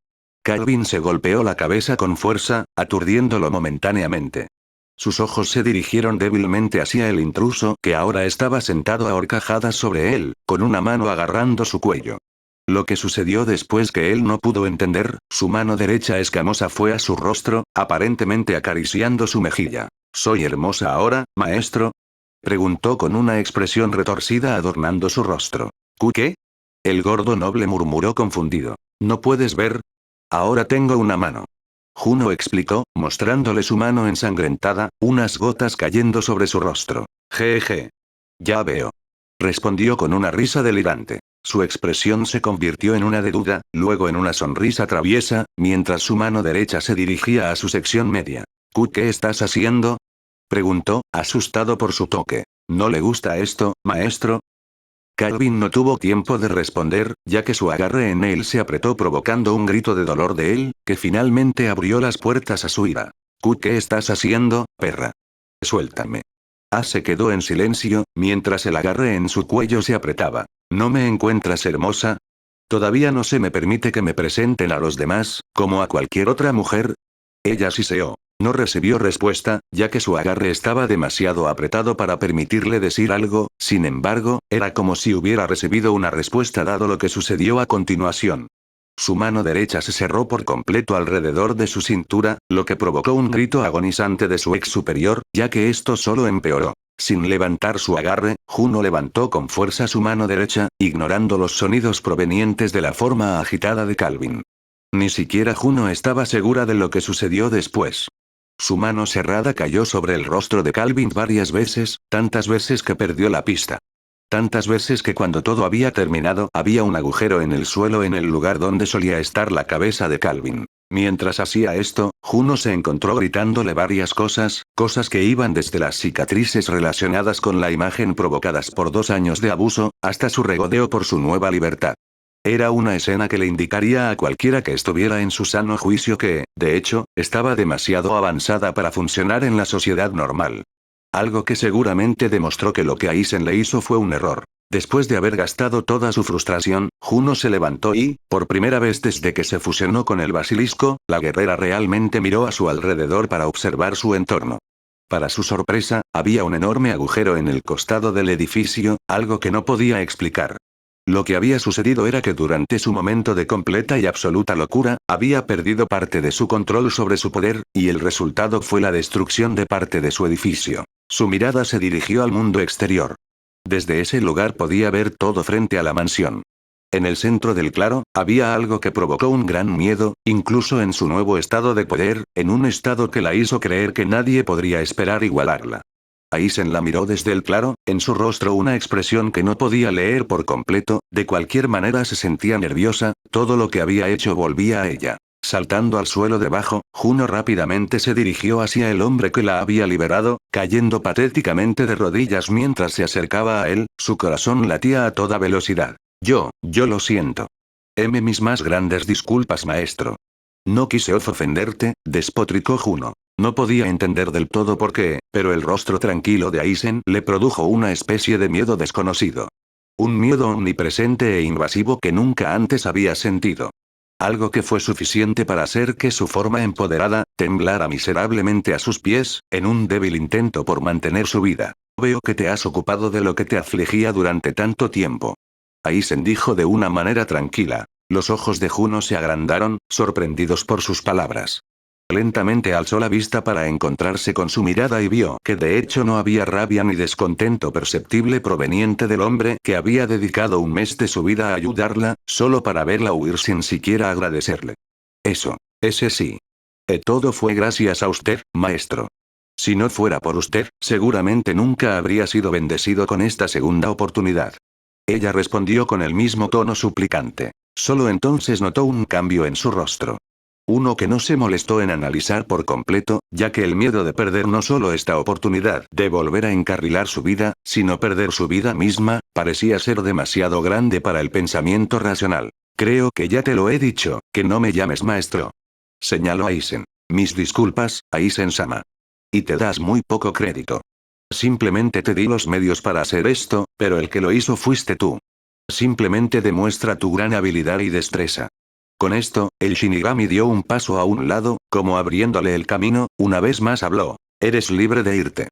Calvin se golpeó la cabeza con fuerza, aturdiéndolo momentáneamente. Sus ojos se dirigieron débilmente hacia el intruso, que ahora estaba sentado a horcajadas sobre él, con una mano agarrando su cuello. Lo que sucedió después que él no pudo entender, su mano derecha escamosa fue a su rostro, aparentemente acariciando su mejilla. ¿Soy hermosa ahora, maestro? Preguntó con una expresión retorcida adornando su rostro. ¿Qué? El gordo noble murmuró confundido. ¿No puedes ver? Ahora tengo una mano. Juno explicó, mostrándole su mano ensangrentada, unas gotas cayendo sobre su rostro. Jeje. Ya veo. Respondió con una risa delirante. Su expresión se convirtió en una de duda, luego en una sonrisa traviesa, mientras su mano derecha se dirigía a su sección media. ¿Qué estás haciendo? Preguntó, asustado por su toque. ¿No le gusta esto, maestro? Calvin no tuvo tiempo de responder, ya que su agarre en él se apretó provocando un grito de dolor de él, que finalmente abrió las puertas a su ira. ¿Qué estás haciendo, perra? Suéltame. Se quedó en silencio, mientras el agarre en su cuello se apretaba. ¿No me encuentras hermosa? ¿Todavía no se me permite que me presenten a los demás, como a cualquier otra mujer? Ella siseó. No recibió respuesta, ya que su agarre estaba demasiado apretado para permitirle decir algo, sin embargo, era como si hubiera recibido una respuesta dado lo que sucedió a continuación. Su mano derecha se cerró por completo alrededor de su cintura, lo que provocó un grito agonizante de su ex superior, ya que esto solo empeoró. Sin levantar su agarre, Juno levantó con fuerza su mano derecha, ignorando los sonidos provenientes de la forma agitada de Calvin. Ni siquiera Juno estaba segura de lo que sucedió después. Su mano cerrada cayó sobre el rostro de Calvin varias veces, tantas veces que perdió la pista. Tantas veces que cuando todo había terminado había un agujero en el suelo en el lugar donde solía estar la cabeza de Calvin. Mientras hacía esto, Juno se encontró gritándole varias cosas, cosas que iban desde las cicatrices relacionadas con la imagen provocadas por 2 años de abuso, hasta su regodeo por su nueva libertad. Era una escena que le indicaría a cualquiera que estuviera en su sano juicio que, de hecho, estaba demasiado avanzada para funcionar en la sociedad normal. Algo que seguramente demostró que lo que Aizen le hizo fue un error. Después de haber gastado toda su frustración, Juno se levantó y, por primera vez desde que se fusionó con el basilisco, la guerrera realmente miró a su alrededor para observar su entorno. Para su sorpresa, había un enorme agujero en el costado del edificio, algo que no podía explicar. Lo que había sucedido era que durante su momento de completa y absoluta locura, había perdido parte de su control sobre su poder, y el resultado fue la destrucción de parte de su edificio. Su mirada se dirigió al mundo exterior. Desde ese lugar podía ver todo frente a la mansión. En el centro del claro, había algo que provocó un gran miedo, incluso en su nuevo estado de poder, en un estado que la hizo creer que nadie podría esperar igualarla. Aizen la miró desde el claro, en su rostro una expresión que no podía leer por completo, de cualquier manera se sentía nerviosa, todo lo que había hecho volvía a ella. Saltando al suelo debajo, Juno rápidamente se dirigió hacia el hombre que la había liberado, cayendo patéticamente de rodillas mientras se acercaba a él, su corazón latía a toda velocidad. Yo lo siento. Mis más grandes disculpas, maestro. No quise ofenderte, despotricó Juno. No podía entender del todo por qué, pero el rostro tranquilo de Aizen le produjo una especie de miedo desconocido. Un miedo omnipresente e invasivo que nunca antes había sentido. Algo que fue suficiente para hacer que su forma empoderada, temblara miserablemente a sus pies, en un débil intento por mantener su vida. Veo que te has ocupado de lo que te afligía durante tanto tiempo. Aizen dijo de una manera tranquila. Los ojos de Juno se agrandaron, sorprendidos por sus palabras. Lentamente alzó la vista para encontrarse con su mirada y vio que de hecho no había rabia ni descontento perceptible proveniente del hombre que había dedicado un mes de su vida a ayudarla, solo para verla huir sin siquiera agradecerle. Ese sí. Todo fue gracias a usted, maestro. Si no fuera por usted, seguramente nunca habría sido bendecido con esta segunda oportunidad. Ella respondió con el mismo tono suplicante. Solo entonces notó un cambio en su rostro. Uno que no se molestó en analizar por completo, ya que el miedo de perder no solo esta oportunidad de volver a encarrilar su vida, sino perder su vida misma, parecía ser demasiado grande para el pensamiento racional. Creo que ya te lo he dicho, que no me llames maestro. Señaló Aizen. Mis disculpas, Aizen-sama. Y te das muy poco crédito. Simplemente te di los medios para hacer esto, pero el que lo hizo fuiste tú. Simplemente demuestra tu gran habilidad y destreza. Con esto, el Shinigami dio un paso a un lado, como abriéndole el camino, una vez más habló. Eres libre de irte.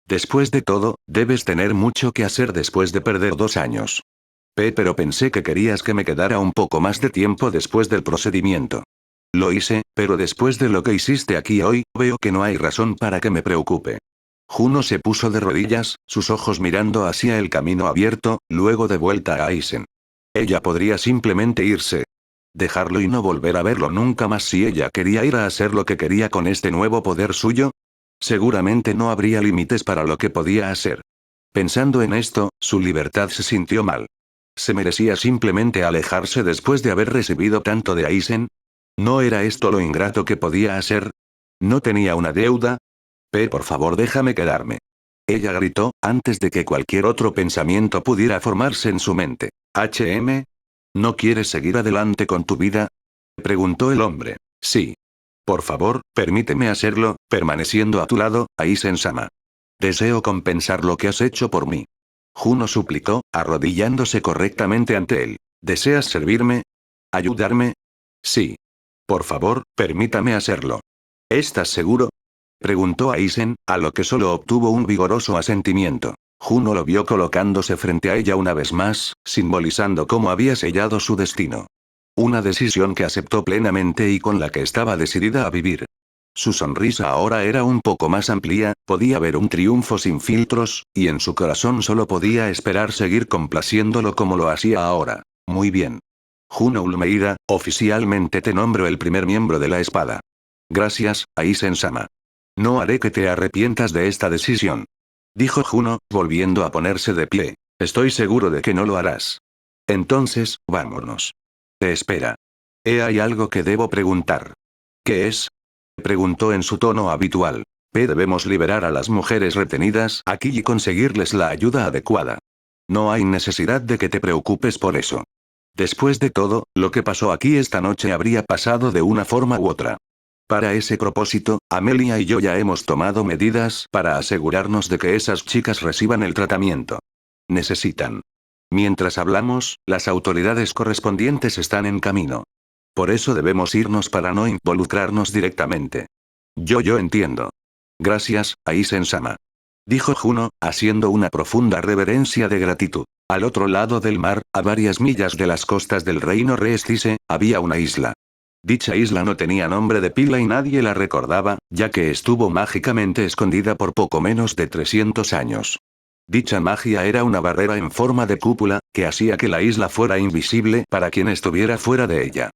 Después de todo, debes tener mucho que hacer después de perder 2 años. Pero pensé que querías que me quedara un poco más de tiempo después del procedimiento. Lo hice, pero después de lo que hiciste aquí hoy, veo que no hay razón para que me preocupe. Juno se puso de rodillas, sus ojos mirando hacia el camino abierto, luego de vuelta a Aizen. Ella podría simplemente irse. Dejarlo y no volver a verlo nunca más si ella quería ir a hacer lo que quería con este nuevo poder suyo. Seguramente no habría límites para lo que podía hacer. Pensando en esto, su libertad se sintió mal. ¿Se merecía simplemente alejarse después de haber recibido tanto de Aizen? ¿No era esto lo ingrato que podía hacer? ¿No tenía una deuda? Por favor, déjame quedarme. Ella gritó, antes de que cualquier otro pensamiento pudiera formarse en su mente. ¿No quieres seguir adelante con tu vida? Preguntó el hombre. Sí. Por favor, permíteme hacerlo, permaneciendo a tu lado, Aizen-sama. Deseo compensar lo que has hecho por mí. Juno suplicó, arrodillándose correctamente ante él. ¿Deseas servirme? ¿Ayudarme? Sí. Por favor, permítame hacerlo. ¿Estás seguro? Preguntó Aizen, a lo que solo obtuvo un vigoroso asentimiento. Juno lo vio colocándose frente a ella una vez más, simbolizando cómo había sellado su destino. Una decisión que aceptó plenamente y con la que estaba decidida a vivir. Su sonrisa ahora era un poco más amplia, podía ver un triunfo sin filtros, y en su corazón solo podía esperar seguir complaciéndolo como lo hacía ahora. Muy bien. Juno Ulmeida, oficialmente te nombro el primer miembro de la espada. Gracias, Aizen-sama. No haré que te arrepientas de esta decisión. Dijo Juno, volviendo a ponerse de pie. Estoy seguro de que no lo harás. Entonces, vámonos. Te espera. Hay algo que debo preguntar. ¿Qué es? Preguntó en su tono habitual. Debemos liberar a las mujeres retenidas aquí y conseguirles la ayuda adecuada. No hay necesidad de que te preocupes por eso. Después de todo, lo que pasó aquí esta noche habría pasado de una forma u otra. Para ese propósito, Amelia y yo ya hemos tomado medidas para asegurarnos de que esas chicas reciban el tratamiento. Necesitan. Mientras hablamos, las autoridades correspondientes están en camino. Por eso debemos irnos para no involucrarnos directamente. Yo entiendo. Gracias, Aizen-sama. Dijo Juno, haciendo una profunda reverencia de gratitud. Al otro lado del mar, a varias millas de las costas del reino Reestice, había una isla. Dicha isla no tenía nombre de pila y nadie la recordaba, ya que estuvo mágicamente escondida por poco menos de 300 años. Dicha magia era una barrera en forma de cúpula, que hacía que la isla fuera invisible para quien estuviera fuera de ella.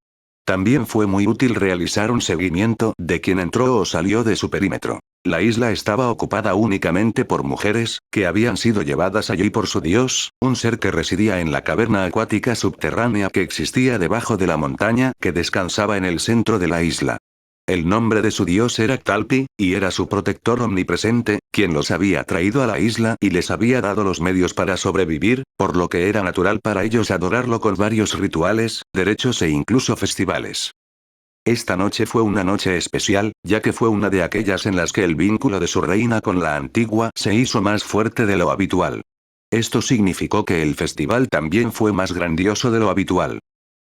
También fue muy útil realizar un seguimiento de quien entró o salió de su perímetro. La isla estaba ocupada únicamente por mujeres, que habían sido llevadas allí por su dios, un ser que residía en la caverna acuática subterránea que existía debajo de la montaña que descansaba en el centro de la isla. El nombre de su dios era Talpi, y era su protector omnipresente, quien los había traído a la isla y les había dado los medios para sobrevivir, por lo que era natural para ellos adorarlo con varios rituales, derechos e incluso festivales. Esta noche fue una noche especial, ya que fue una de aquellas en las que el vínculo de su reina con la antigua se hizo más fuerte de lo habitual. Esto significó que el festival también fue más grandioso de lo habitual.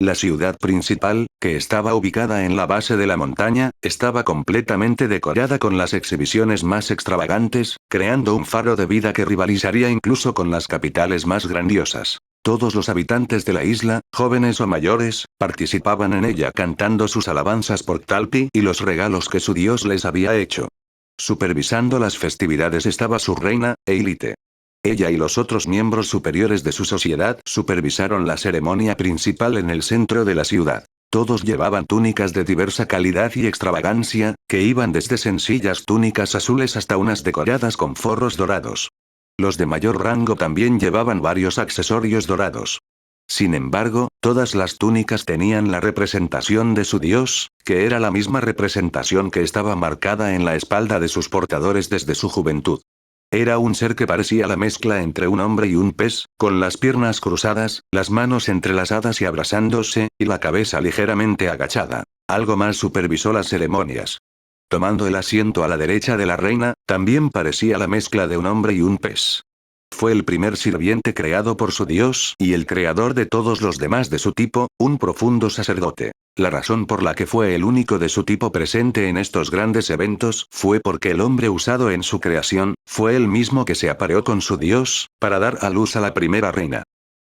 La ciudad principal, que estaba ubicada en la base de la montaña, estaba completamente decorada con las exhibiciones más extravagantes, creando un faro de vida que rivalizaría incluso con las capitales más grandiosas. Todos los habitantes de la isla, jóvenes o mayores, participaban en ella cantando sus alabanzas por Talpi y los regalos que su dios les había hecho. Supervisando las festividades estaba su reina, Eilite. Ella y los otros miembros superiores de su sociedad supervisaron la ceremonia principal en el centro de la ciudad. Todos llevaban túnicas de diversa calidad y extravagancia, que iban desde sencillas túnicas azules hasta unas decoradas con forros dorados. Los de mayor rango también llevaban varios accesorios dorados. Sin embargo, todas las túnicas tenían la representación de su dios, que era la misma representación que estaba marcada en la espalda de sus portadores desde su juventud. Era un ser que parecía la mezcla entre un hombre y un pez, con las piernas cruzadas, las manos entrelazadas y abrazándose, y la cabeza ligeramente agachada. Algo más supervisó las ceremonias. tomando el asiento a la derecha de la reina, también parecía la mezcla de un hombre y un pez. Fue el primer sirviente creado por su dios y el creador de todos los demás de su tipo, un profundo sacerdote. La razón por la que fue el único de su tipo presente en estos grandes eventos fue porque el hombre usado en su creación fue el mismo que se apareó con su dios para dar a luz a la primera reina.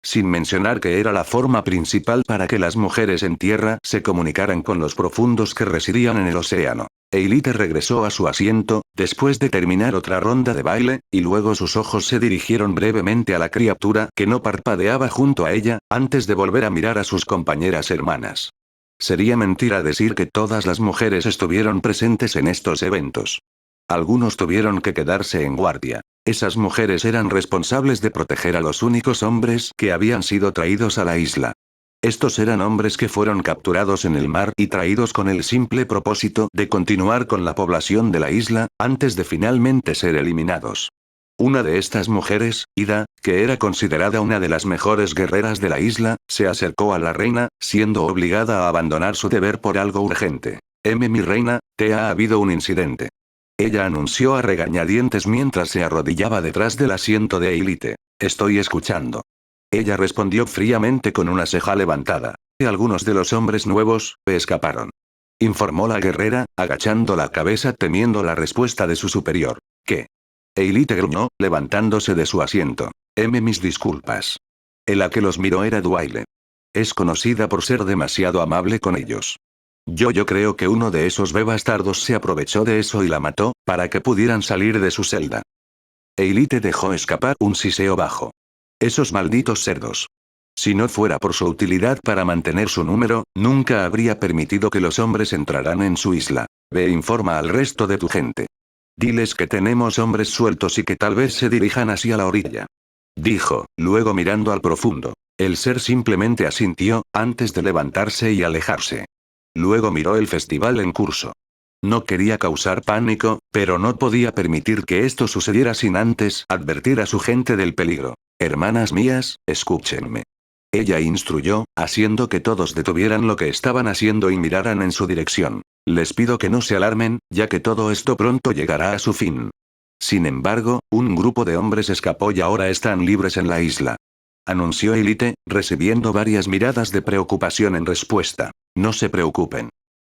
Sin mencionar que era la forma principal para que las mujeres en tierra se comunicaran con los profundos que residían en el océano. Eilite regresó a su asiento, después de terminar otra ronda de baile, y luego sus ojos se dirigieron brevemente a la criatura que no parpadeaba junto a ella, antes de volver a mirar a sus compañeras hermanas. Sería mentira decir que todas las mujeres estuvieron presentes en estos eventos. Algunos tuvieron que quedarse en guardia. Esas mujeres eran responsables de proteger a los únicos hombres que habían sido traídos a la isla. Estos eran hombres que fueron capturados en el mar y traídos con el simple propósito de continuar con la población de la isla, antes de finalmente ser eliminados. Una de estas mujeres, Ida, que era considerada una de las mejores guerreras de la isla, se acercó a la reina, siendo obligada a abandonar su deber por algo urgente. Mi reina, te ha habido un incidente. Ella anunció a regañadientes mientras se arrodillaba detrás del asiento de Eilite. Estoy escuchando. Ella respondió fríamente con una ceja levantada. Algunos de los hombres nuevos escaparon. Informó la guerrera, agachando la cabeza temiendo la respuesta de su superior. ¿Qué? Eilite gruñó, levantándose de su asiento. Mis disculpas. El a que los miró era Dwaile. Es conocida por ser demasiado amable con ellos. Yo creo que uno de esos bastardos se aprovechó de eso y la mató, para que pudieran salir de su celda. Eilite dejó escapar un siseo bajo. Esos malditos cerdos. Si no fuera por su utilidad para mantener su número, nunca habría permitido que los hombres entraran en su isla. Ve e informa al resto de tu gente. Diles que tenemos hombres sueltos y que tal vez se dirijan hacia la orilla. Dijo, luego mirando al profundo. El ser simplemente asintió, antes de levantarse y alejarse. Luego miró el festival en curso. No quería causar pánico, pero no podía permitir que esto sucediera sin antes advertir a su gente del peligro. Hermanas mías, escúchenme. Ella instruyó, haciendo que todos detuvieran lo que estaban haciendo y miraran en su dirección. Les pido que no se alarmen, ya que todo esto pronto llegará a su fin. Sin embargo, un grupo de hombres escapó y ahora están libres en la isla. Anunció Eilite, recibiendo varias miradas de preocupación en respuesta. No se preocupen.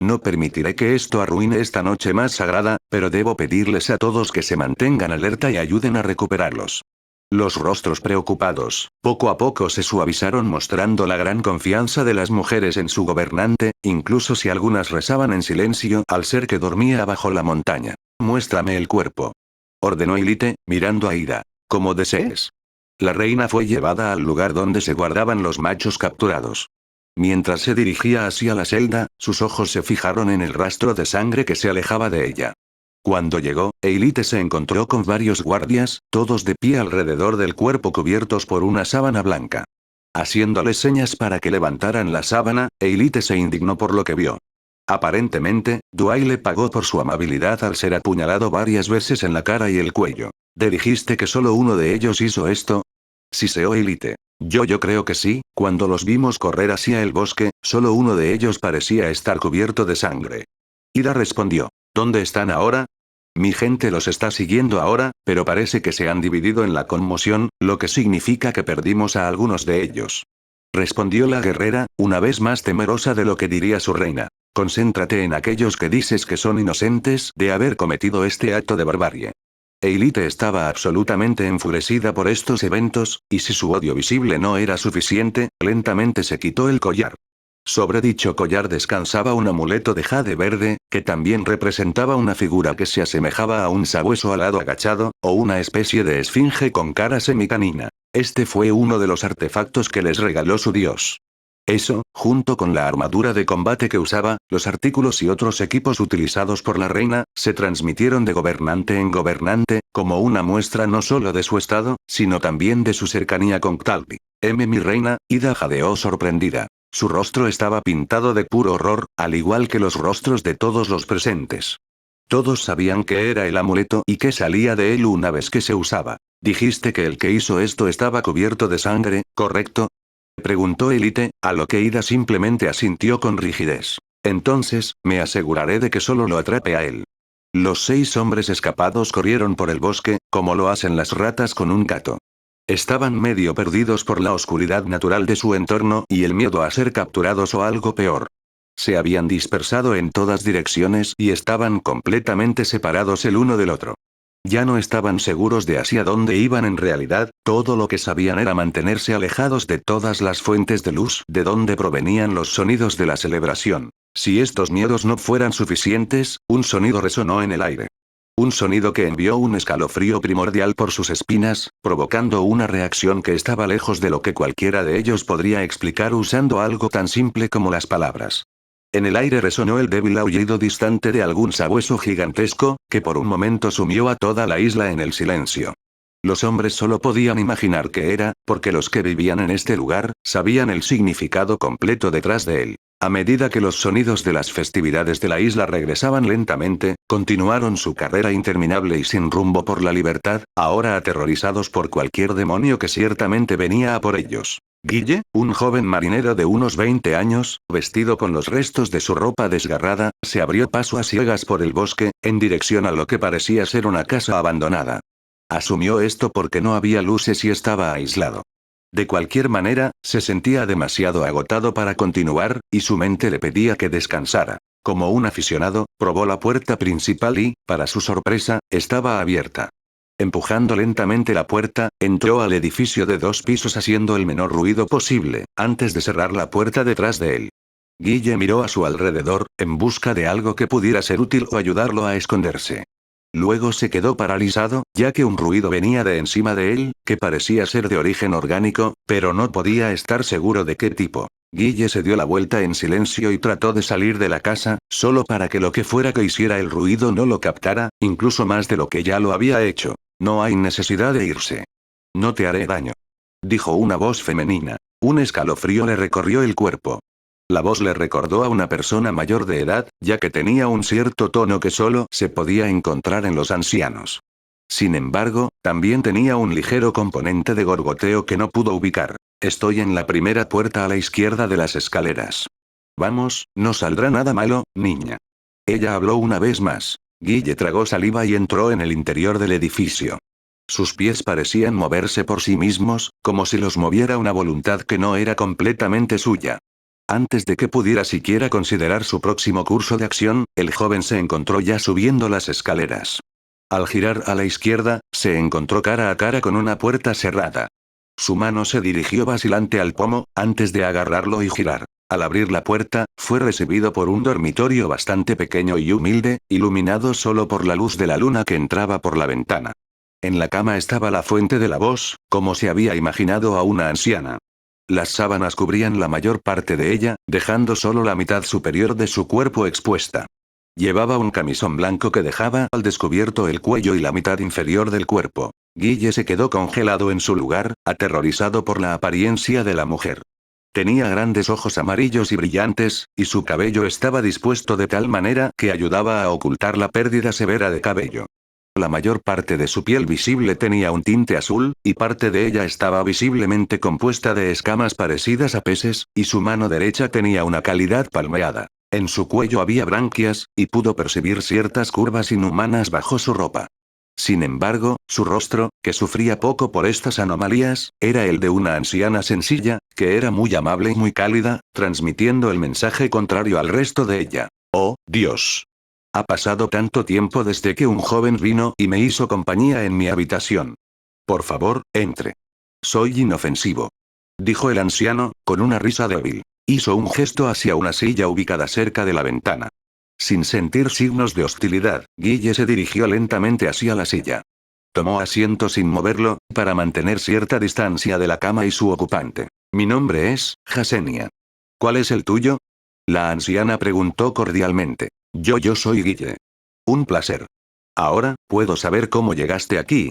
No permitiré que esto arruine esta noche más sagrada, pero debo pedirles a todos que se mantengan alerta y ayuden a recuperarlos. Los rostros preocupados, poco a poco se suavizaron mostrando la gran confianza de las mujeres en su gobernante, incluso si algunas rezaban en silencio al ser que dormía bajo la montaña. Muéstrame el cuerpo. Ordenó Eilite, mirando a Ida. Como desees. La reina fue llevada al lugar donde se guardaban los machos capturados. Mientras se dirigía hacia la celda, sus ojos se fijaron en el rastro de sangre que se alejaba de ella. Cuando llegó, Eilite se encontró con varios guardias, todos de pie alrededor del cuerpo cubiertos por una sábana blanca. Haciéndoles señas para que levantaran la sábana, Eilite se indignó por lo que vio. Aparentemente, Dwaile pagó por su amabilidad al ser apuñalado varias veces en la cara y el cuello. ¿Dijiste que solo uno de ellos hizo esto? Siseó Eilite. Yo creo que sí, cuando los vimos correr hacia el bosque, solo uno de ellos parecía estar cubierto de sangre. Ida respondió. ¿Dónde están ahora? Mi gente los está siguiendo ahora, pero parece que se han dividido en la conmoción, lo que significa que perdimos a algunos de ellos. Respondió la guerrera, una vez más temerosa de lo que diría su reina. Concéntrate en aquellos que dices que son inocentes de haber cometido este acto de barbarie. Eilite estaba absolutamente enfurecida por estos eventos, y si su odio visible no era suficiente, lentamente se quitó el collar. Sobre dicho collar descansaba un amuleto de jade verde, que también representaba una figura que se asemejaba a un sabueso alado agachado, o una especie de esfinge con cara semicanina. Este fue uno de los artefactos que les regaló su dios. Eso, junto con la armadura de combate que usaba, los artículos y otros equipos utilizados por la reina, se transmitieron de gobernante en gobernante, como una muestra no solo de su estado, sino también de su cercanía con Ctalbi. Mi reina, Ida jadeó sorprendida. Su rostro estaba pintado de puro horror, al igual que los rostros de todos los presentes. Todos sabían qué era el amuleto y qué salía de él una vez que se usaba. Dijiste que el que hizo esto estaba cubierto de sangre, ¿correcto? Preguntó Eilite, a lo que Ida simplemente asintió con rigidez. Entonces, me aseguraré de que solo lo atrape a él. Los 6 hombres escapados corrieron por el bosque, como lo hacen las ratas con un gato. Estaban medio perdidos por la oscuridad natural de su entorno y el miedo a ser capturados o algo peor. Se habían dispersado en todas direcciones y estaban completamente separados el uno del otro. Ya no estaban seguros de hacia dónde iban en realidad, todo lo que sabían era mantenerse alejados de todas las fuentes de luz de donde provenían los sonidos de la celebración. Si estos miedos no fueran suficientes, un sonido resonó en el aire. Un sonido que envió un escalofrío primordial por sus espinas, provocando una reacción que estaba lejos de lo que cualquiera de ellos podría explicar usando algo tan simple como las palabras. En el aire resonó el débil aullido distante de algún sabueso gigantesco, que por un momento sumió a toda la isla en el silencio. Los hombres solo podían imaginar qué era, porque los que vivían en este lugar, sabían el significado completo detrás de él. A medida que los sonidos de las festividades de la isla regresaban lentamente, continuaron su carrera interminable y sin rumbo por la libertad, ahora aterrorizados por cualquier demonio que ciertamente venía a por ellos. Guille, un joven marinero de unos 20 años, vestido con los restos de su ropa desgarrada, se abrió paso a ciegas por el bosque, en dirección a lo que parecía ser una casa abandonada. Asumió esto porque no había luces y estaba aislado. De cualquier manera, se sentía demasiado agotado para continuar, y su mente le pedía que descansara. Como un aficionado, probó la puerta principal y, para su sorpresa, estaba abierta. Empujando lentamente la puerta, entró al edificio de 2 pisos haciendo el menor ruido posible, antes de cerrar la puerta detrás de él. Guille miró a su alrededor, en busca de algo que pudiera ser útil o ayudarlo a esconderse. Luego se quedó paralizado, ya que un ruido venía de encima de él, que parecía ser de origen orgánico, pero no podía estar seguro de qué tipo. Guille se dio la vuelta en silencio y trató de salir de la casa, solo para que lo que fuera que hiciera el ruido no lo captara, incluso más de lo que ya lo había hecho. No hay necesidad de irse. No te haré daño. Dijo una voz femenina. Un escalofrío le recorrió el cuerpo. La voz le recordó a una persona mayor de edad, ya que tenía un cierto tono que solo se podía encontrar en los ancianos. Sin embargo, también tenía un ligero componente de gorgoteo que no pudo ubicar. Estoy en la primera puerta a la izquierda de las escaleras. Vamos, no saldrá nada malo, niña. Ella habló una vez más. Guille tragó saliva y entró en el interior del edificio. Sus pies parecían moverse por sí mismos, como si los moviera una voluntad que no era completamente suya. Antes de que pudiera siquiera considerar su próximo curso de acción, el joven se encontró ya subiendo las escaleras. Al girar a la izquierda, se encontró cara a cara con una puerta cerrada. Su mano se dirigió vacilante al pomo, antes de agarrarlo y girar. Al abrir la puerta, fue recibido por un dormitorio bastante pequeño y humilde, iluminado solo por la luz de la luna que entraba por la ventana. En la cama estaba la fuente de la voz, como se había imaginado a una anciana. Las sábanas cubrían la mayor parte de ella, dejando solo la mitad superior de su cuerpo expuesta. Llevaba un camisón blanco que dejaba al descubierto el cuello y la mitad inferior del cuerpo. Guille se quedó congelado en su lugar, aterrorizado por la apariencia de la mujer. Tenía grandes ojos amarillos y brillantes, y su cabello estaba dispuesto de tal manera que ayudaba a ocultar la pérdida severa de cabello. La mayor parte de su piel visible tenía un tinte azul, y parte de ella estaba visiblemente compuesta de escamas parecidas a peces, y su mano derecha tenía una calidad palmeada. En su cuello había branquias, y pudo percibir ciertas curvas inhumanas bajo su ropa. Sin embargo, su rostro, que sufría poco por estas anomalías, era el de una anciana sencilla, que era muy amable y muy cálida, transmitiendo el mensaje contrario al resto de ella. ¡Oh, Dios! Ha pasado tanto tiempo desde que un joven vino y me hizo compañía en mi habitación. Por favor, entre. Soy inofensivo. Dijo el anciano, con una risa débil. Hizo un gesto hacia una silla ubicada cerca de la ventana. Sin sentir signos de hostilidad, Guille se dirigió lentamente hacia la silla. Tomó asiento sin moverlo, para mantener cierta distancia de la cama y su ocupante. Mi nombre es, Jasenia. ¿Cuál es el tuyo? La anciana preguntó cordialmente. Yo soy Guille. Un placer. Ahora, ¿puedo saber cómo llegaste aquí?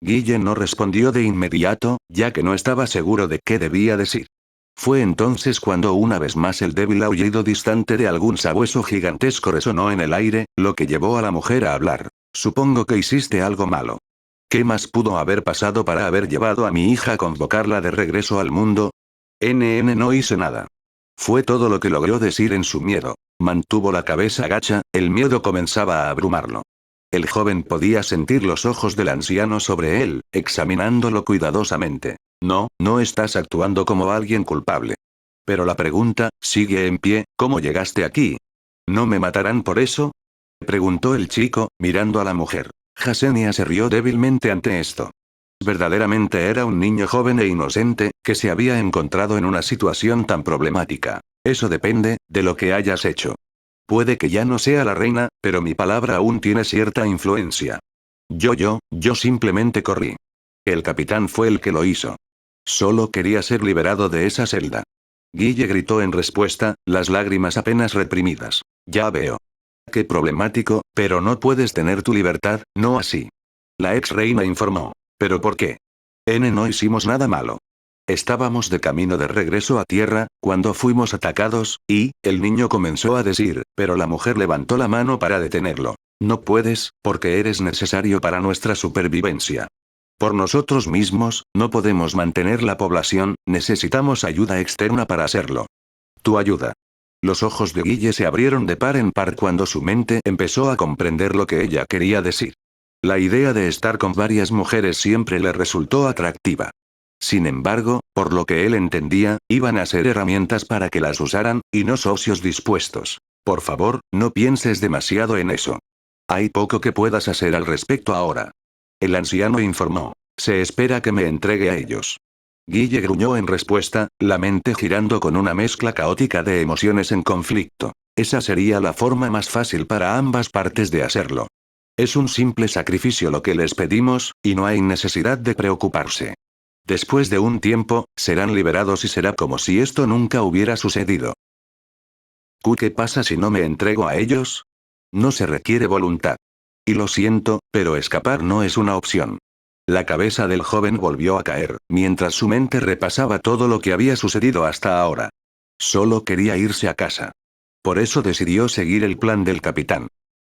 Guille no respondió de inmediato, ya que no estaba seguro de qué debía decir. Fue entonces cuando una vez más el débil aullido distante de algún sabueso gigantesco resonó en el aire, lo que llevó a la mujer a hablar. Supongo que hiciste algo malo. ¿Qué más pudo haber pasado para haber llevado a mi hija a convocarla de regreso al mundo? No hice nada. Fue todo lo que logró decir en su miedo. Mantuvo la cabeza gacha, el miedo comenzaba a abrumarlo. El joven podía sentir los ojos del anciano sobre él, examinándolo cuidadosamente. No, no estás actuando como alguien culpable. Pero la pregunta, sigue en pie, ¿cómo llegaste aquí? ¿No me matarán por eso? Preguntó el chico, mirando a la mujer. Jasenia se rió débilmente ante esto. Verdaderamente era un niño joven e inocente, que se había encontrado en una situación tan problemática. Eso depende, de lo que hayas hecho. Puede que ya no sea la reina, pero mi palabra aún tiene cierta influencia. Yo simplemente corrí. El capitán fue el que lo hizo. Solo quería ser liberado de esa celda. Guille gritó en respuesta, las lágrimas apenas reprimidas. Ya veo. Qué problemático, pero no puedes tener tu libertad, no así. La ex reina informó. ¿Pero por qué? No hicimos nada malo. Estábamos de camino de regreso a tierra, cuando fuimos atacados, y, el niño comenzó a decir, pero la mujer levantó la mano para detenerlo. No puedes, porque eres necesario para nuestra supervivencia. Por nosotros mismos, no podemos mantener la población, necesitamos ayuda externa para hacerlo. Tu ayuda. Los ojos de Guille se abrieron de par en par cuando su mente empezó a comprender lo que ella quería decir. La idea de estar con varias mujeres siempre le resultó atractiva. Sin embargo, por lo que él entendía, iban a ser herramientas para que las usaran, y no socios dispuestos. Por favor, no pienses demasiado en eso. Hay poco que puedas hacer al respecto ahora. El anciano informó. Se espera que me entregue a ellos. Guille gruñó en respuesta, la mente girando con una mezcla caótica de emociones en conflicto. Esa sería la forma más fácil para ambas partes de hacerlo. Es un simple sacrificio lo que les pedimos, y no hay necesidad de preocuparse. Después de un tiempo, serán liberados y será como si esto nunca hubiera sucedido. ¿Qué pasa si no me entrego a ellos? No se requiere voluntad. Y lo siento, pero escapar no es una opción. La cabeza del joven volvió a caer, mientras su mente repasaba todo lo que había sucedido hasta ahora. Solo quería irse a casa. Por eso decidió seguir el plan del capitán.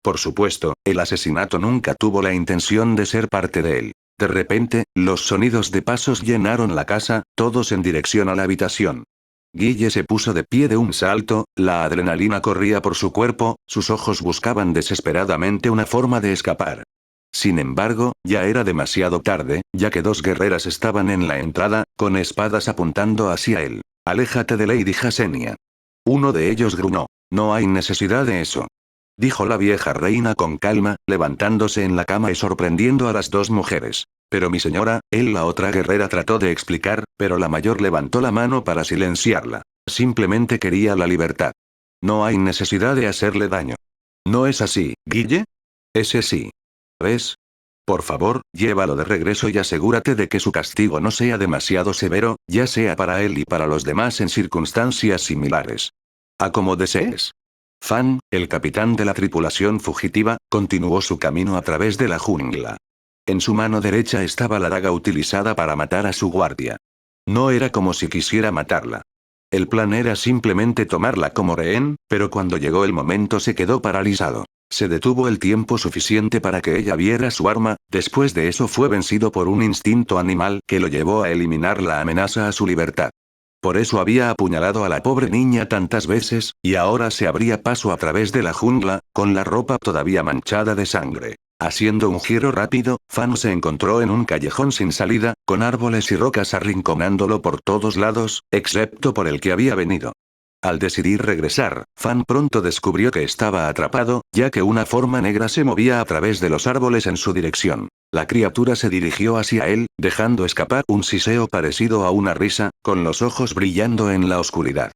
Por supuesto, el asesinato nunca tuvo la intención de ser parte de él. De repente, los sonidos de pasos llenaron la casa, todos en dirección a la habitación. Guille se puso de pie de un salto, la adrenalina corría por su cuerpo, sus ojos buscaban desesperadamente una forma de escapar. Sin embargo, ya era demasiado tarde, ya que dos guerreras estaban en la entrada, con espadas apuntando hacia él. Aléjate de Lady Jasenia. Uno de ellos gruñó. No hay necesidad de eso. Dijo la vieja reina con calma, levantándose en la cama y sorprendiendo a las dos mujeres. Pero mi señora, la otra guerrera trató de explicar, pero la mayor levantó la mano para silenciarla. Simplemente quería la libertad. No hay necesidad de hacerle daño. ¿No es así, Guille? Ese sí. ¿Ves? Por favor, llévalo de regreso y asegúrate de que su castigo no sea demasiado severo, ya sea para él y para los demás en circunstancias similares. A como desees. Fan, el capitán de la tripulación fugitiva, continuó su camino a través de la jungla. En su mano derecha estaba la daga utilizada para matar a su guardia. No era como si quisiera matarla. El plan era simplemente tomarla como rehén, pero cuando llegó el momento se quedó paralizado. Se detuvo el tiempo suficiente para que ella viera su arma, después de eso fue vencido por un instinto animal que lo llevó a eliminar la amenaza a su libertad. Por eso había apuñalado a la pobre niña tantas veces, y ahora se abría paso a través de la jungla, con la ropa todavía manchada de sangre. Haciendo un giro rápido, Fan se encontró en un callejón sin salida, con árboles y rocas arrinconándolo por todos lados, excepto por el que había venido. Al decidir regresar, Fan pronto descubrió que estaba atrapado, ya que una forma negra se movía a través de los árboles en su dirección. La criatura se dirigió hacia él, dejando escapar un siseo parecido a una risa, con los ojos brillando en la oscuridad.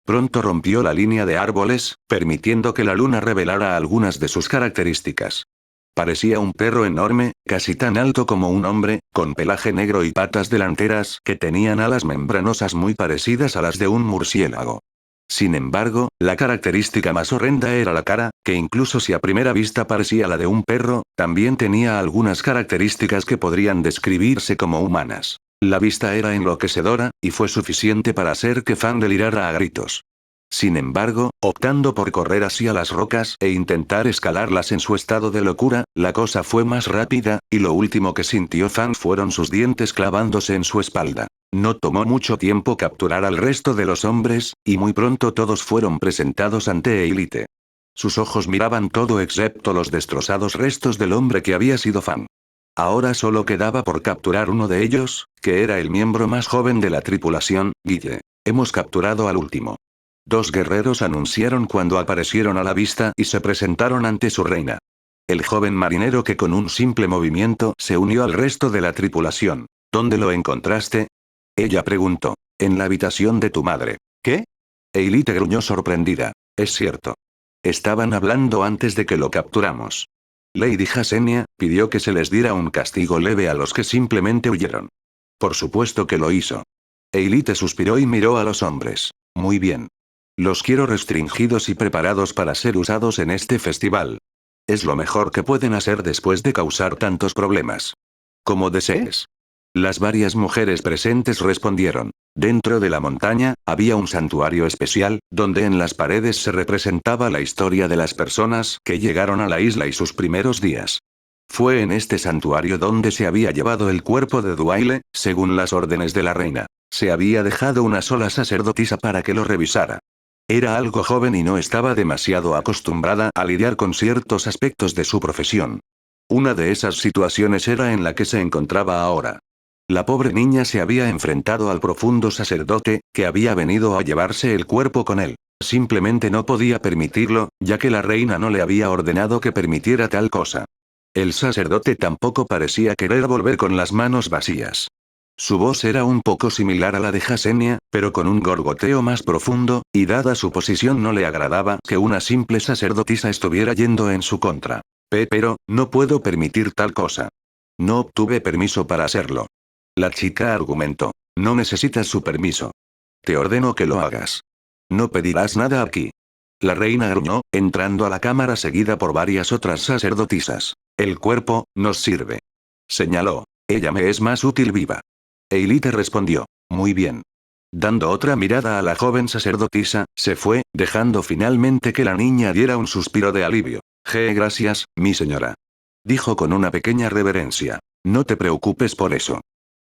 Pronto rompió la línea de árboles, permitiendo que la luna revelara algunas de sus características. Parecía un perro enorme, casi tan alto como un hombre, con pelaje negro y patas delanteras que tenían alas membranosas muy parecidas a las de un murciélago. Sin embargo, la característica más horrenda era la cara, que incluso si a primera vista parecía la de un perro, también tenía algunas características que podrían describirse como humanas. La vista era enloquecedora, y fue suficiente para hacer que Fan delirara a gritos. Sin embargo, optando por correr hacia las rocas e intentar escalarlas en su estado de locura, la cosa fue más rápida, y lo último que sintió Fan fueron sus dientes clavándose en su espalda. No tomó mucho tiempo capturar al resto de los hombres, y muy pronto todos fueron presentados ante Elite. Sus ojos miraban todo excepto los destrozados restos del hombre que había sido Fan. Ahora solo quedaba por capturar uno de ellos, que era el miembro más joven de la tripulación, Guille. Hemos capturado al último. Dos guerreros anunciaron cuando aparecieron a la vista y se presentaron ante su reina. El joven marinero que con un simple movimiento se unió al resto de la tripulación. ¿Dónde lo encontraste? Ella preguntó. En la habitación de tu madre. ¿Qué? Eilite gruñó sorprendida. Es cierto. Estaban hablando antes de que lo capturamos. Lady Jasenia pidió que se les diera un castigo leve a los que simplemente huyeron. Por supuesto que lo hizo. Eilite suspiró y miró a los hombres. Muy bien. Los quiero restringidos y preparados para ser usados en este festival. Es lo mejor que pueden hacer después de causar tantos problemas. Como desees. Las varias mujeres presentes respondieron. Dentro de la montaña, había un santuario especial, donde en las paredes se representaba la historia de las personas que llegaron a la isla y sus primeros días. Fue en este santuario donde se había llevado el cuerpo de Duaile, según las órdenes de la reina. Se había dejado una sola sacerdotisa para que lo revisara. Era algo joven y no estaba demasiado acostumbrada a lidiar con ciertos aspectos de su profesión. Una de esas situaciones era en la que se encontraba ahora. La pobre niña se había enfrentado al profundo sacerdote, que había venido a llevarse el cuerpo con él. Simplemente no podía permitirlo, ya que la reina no le había ordenado que permitiera tal cosa. El sacerdote tampoco parecía querer volver con las manos vacías. Su voz era un poco similar a la de Jasenia, pero con un gorgoteo más profundo, y dada su posición no le agradaba que una simple sacerdotisa estuviera yendo en su contra. Pero, no puedo permitir tal cosa. No obtuve permiso para hacerlo. La chica argumentó. No necesitas su permiso. Te ordeno que lo hagas. No pedirás nada aquí. La reina gruñó, entrando a la cámara seguida por varias otras sacerdotisas. El cuerpo, nos sirve. Señaló. Ella me es más útil viva. Eilite respondió. Muy bien. Dando otra mirada a la joven sacerdotisa, se fue, dejando finalmente que la niña diera un suspiro de alivio. Gracias, mi señora. Dijo con una pequeña reverencia. No te preocupes por eso.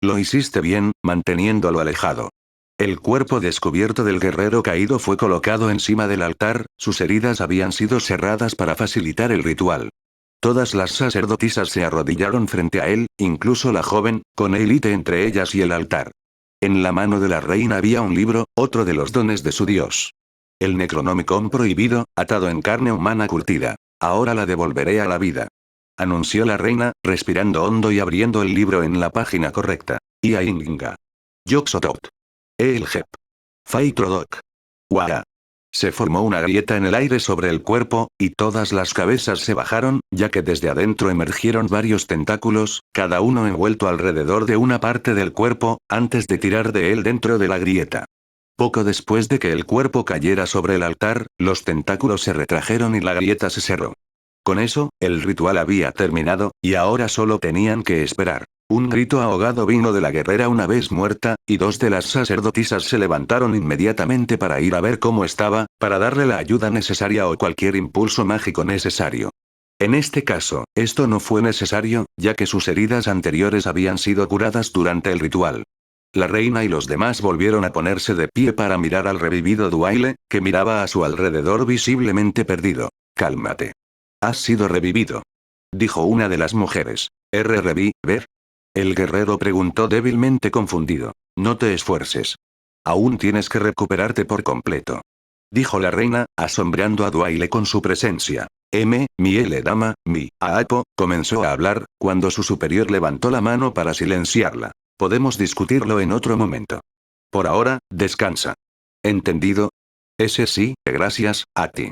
Lo hiciste bien, manteniéndolo alejado. El cuerpo descubierto del guerrero caído fue colocado encima del altar, sus heridas habían sido cerradas para facilitar el ritual. Todas las sacerdotisas se arrodillaron frente a él, incluso la joven, con Eilite entre ellas y el altar. En la mano de la reina había un libro, otro de los dones de su dios. El Necronomicon prohibido, atado en carne humana curtida. Ahora la devolveré a la vida. Anunció la reina, respirando hondo y abriendo el libro en la página correcta. Iainga. Yoxotot. Eeljep. Faitrodok. Waa. Se formó una grieta en el aire sobre el cuerpo, y todas las cabezas se bajaron, ya que desde adentro emergieron varios tentáculos, cada uno envuelto alrededor de una parte del cuerpo, antes de tirar de él dentro de la grieta. Poco después de que el cuerpo cayera sobre el altar, los tentáculos se retrajeron y la grieta se cerró. Con eso, el ritual había terminado, y ahora solo tenían que esperar. Un grito ahogado vino de la guerrera una vez muerta, y dos de las sacerdotisas se levantaron inmediatamente para ir a ver cómo estaba, para darle la ayuda necesaria o cualquier impulso mágico necesario. En este caso, esto no fue necesario, ya que sus heridas anteriores habían sido curadas durante el ritual. La reina y los demás volvieron a ponerse de pie para mirar al revivido Duaile, que miraba a su alrededor visiblemente perdido. Cálmate. Has sido revivido. Dijo una de las mujeres. ¿Ver? El guerrero preguntó débilmente confundido. No te esfuerces. Aún tienes que recuperarte por completo. Dijo la reina, asombrando a Duaile con su presencia. Mi dama, mi Aapo, comenzó a hablar, cuando su superior levantó la mano para silenciarla. Podemos discutirlo en otro momento. Por ahora, descansa. ¿Entendido? Ese sí, gracias, a ti.